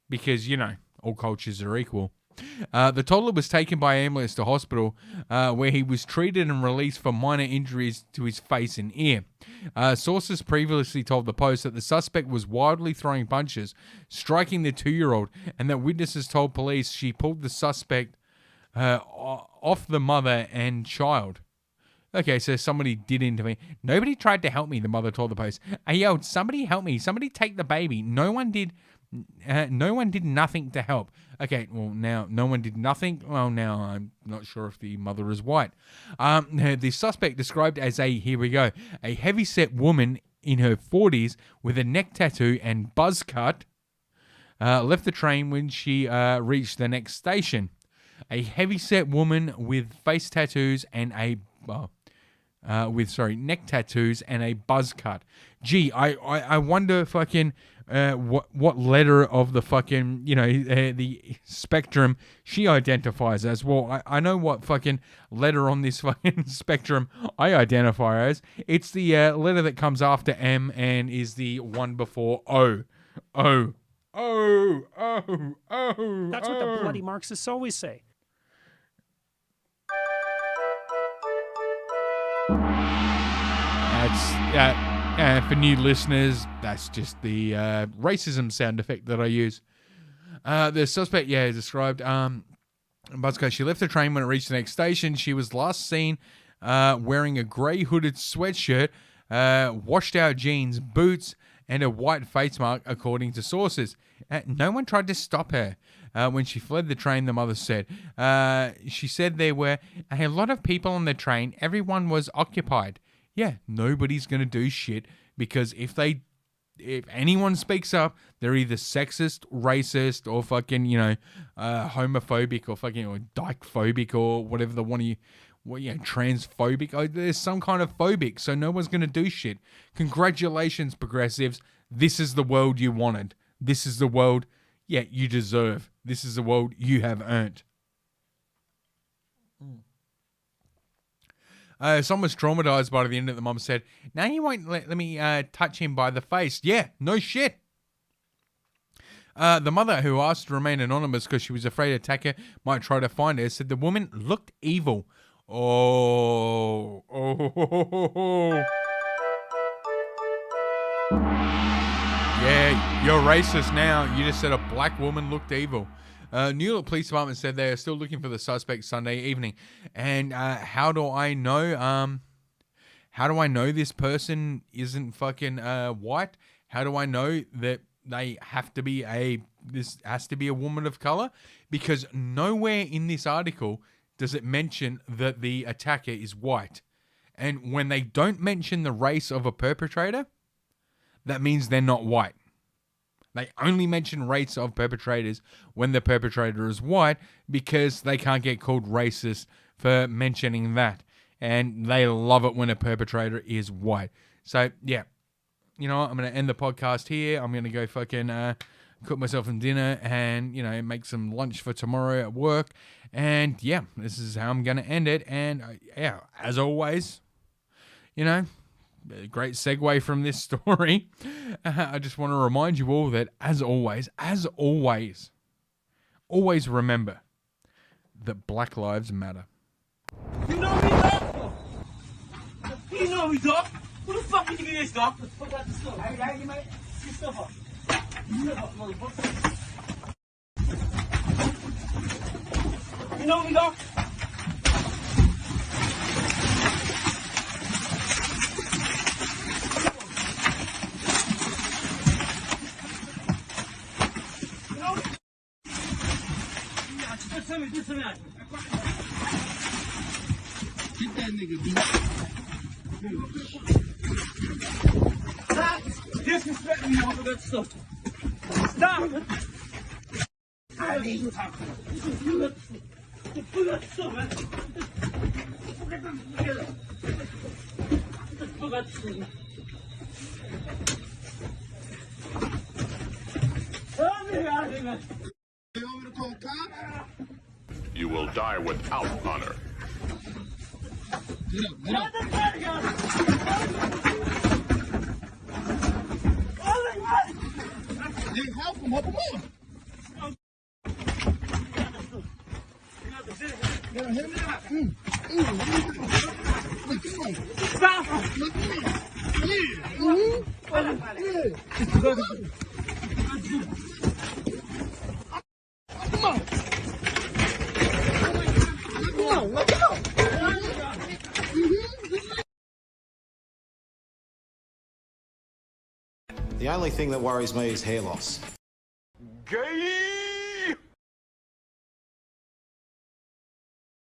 Because, all cultures are equal. The toddler was taken by ambulance to hospital where he was treated and released for minor injuries to his face and ear. Sources previously told the Post that the suspect was wildly throwing punches, striking the 2-year-old, and that witnesses told police she pulled the suspect off the mother and child. Okay, so somebody did intervene. Nobody tried to help me, the mother told the Post. I yelled, somebody help me. Somebody take the baby. No one did nothing to help. Okay, well, now no one did nothing. Well, now I'm not sure if the mother is white. The suspect described as here we go, a heavyset woman in her 40s with a neck tattoo and buzz cut, left the train when she reached the next station. A heavyset woman with face tattoos and neck tattoos and a buzz cut. Gee, I wonder fucking what letter of the fucking the spectrum she identifies as. Well, I know what fucking letter on this fucking spectrum I identify as. It's the letter that comes after M and is the one before O. O. Oh, oh, oh.
That's what the bloody Marxists always say.
That's for new listeners, that's just the racism sound effect that I use. The suspect, described Buzzcut. She left the train when it reached the next station. She was last seen wearing a grey hooded sweatshirt, washed out jeans, boots, and a white face mark, according to sources. No one tried to stop her. When she fled the train, the mother said. She said there were a lot of people on the train. Everyone was occupied. Yeah, nobody's going to do shit because if anyone speaks up, they're either sexist, racist, or fucking, homophobic or fucking or dykephobic or whatever the one of you, transphobic. Oh, there's some kind of phobic, so no one's going to do shit. Congratulations, progressives. This is the world you wanted. This is the world, you deserve. This is the world you have earned. Someone was traumatized by the end of the mom said, now you won't let me touch him by the face. Yeah, no shit. The mother, who asked to remain anonymous because she was afraid an attacker might try to find her, said the woman looked evil. Oh. Yeah, you're racist now. You just said a black woman looked evil. New York Police Department said they are still looking for the suspect Sunday evening. And how do I know? How do I know this person isn't fucking white? How do I know that this has to be a woman of color? Because nowhere in this article does it mention that the attacker is white. And when they don't mention the race of a perpetrator, that means they're not white. They only mention race of perpetrators when the perpetrator is white because they can't get called racist for mentioning that. And they love it when a perpetrator is white. So, yeah. You know what? I'm going to end the podcast here. I'm going to go fucking cook myself some dinner and, make some lunch for tomorrow at work. And, yeah, this is how I'm going to end it. And, as always, a great segue from this story. I just want to remind you all that, as always, always remember that Black Lives Matter.
You know me, dog? You know me, dog? Who the fuck you think it is, dog? Let's put out the stuff. Hey, mate. Get stuff up. Stuff up, motherfucker. You know me, dog? Get that nigga, dude. Stop disrespecting me over that stuff. Stop! I need you talking. Put that stuff, man. Get them together. Put that stuff. Help me out of here, man. You want me to call cops?
You will die without honor.
Get up. Help him up. Come on.
The only thing that worries me is hair loss.
Gay!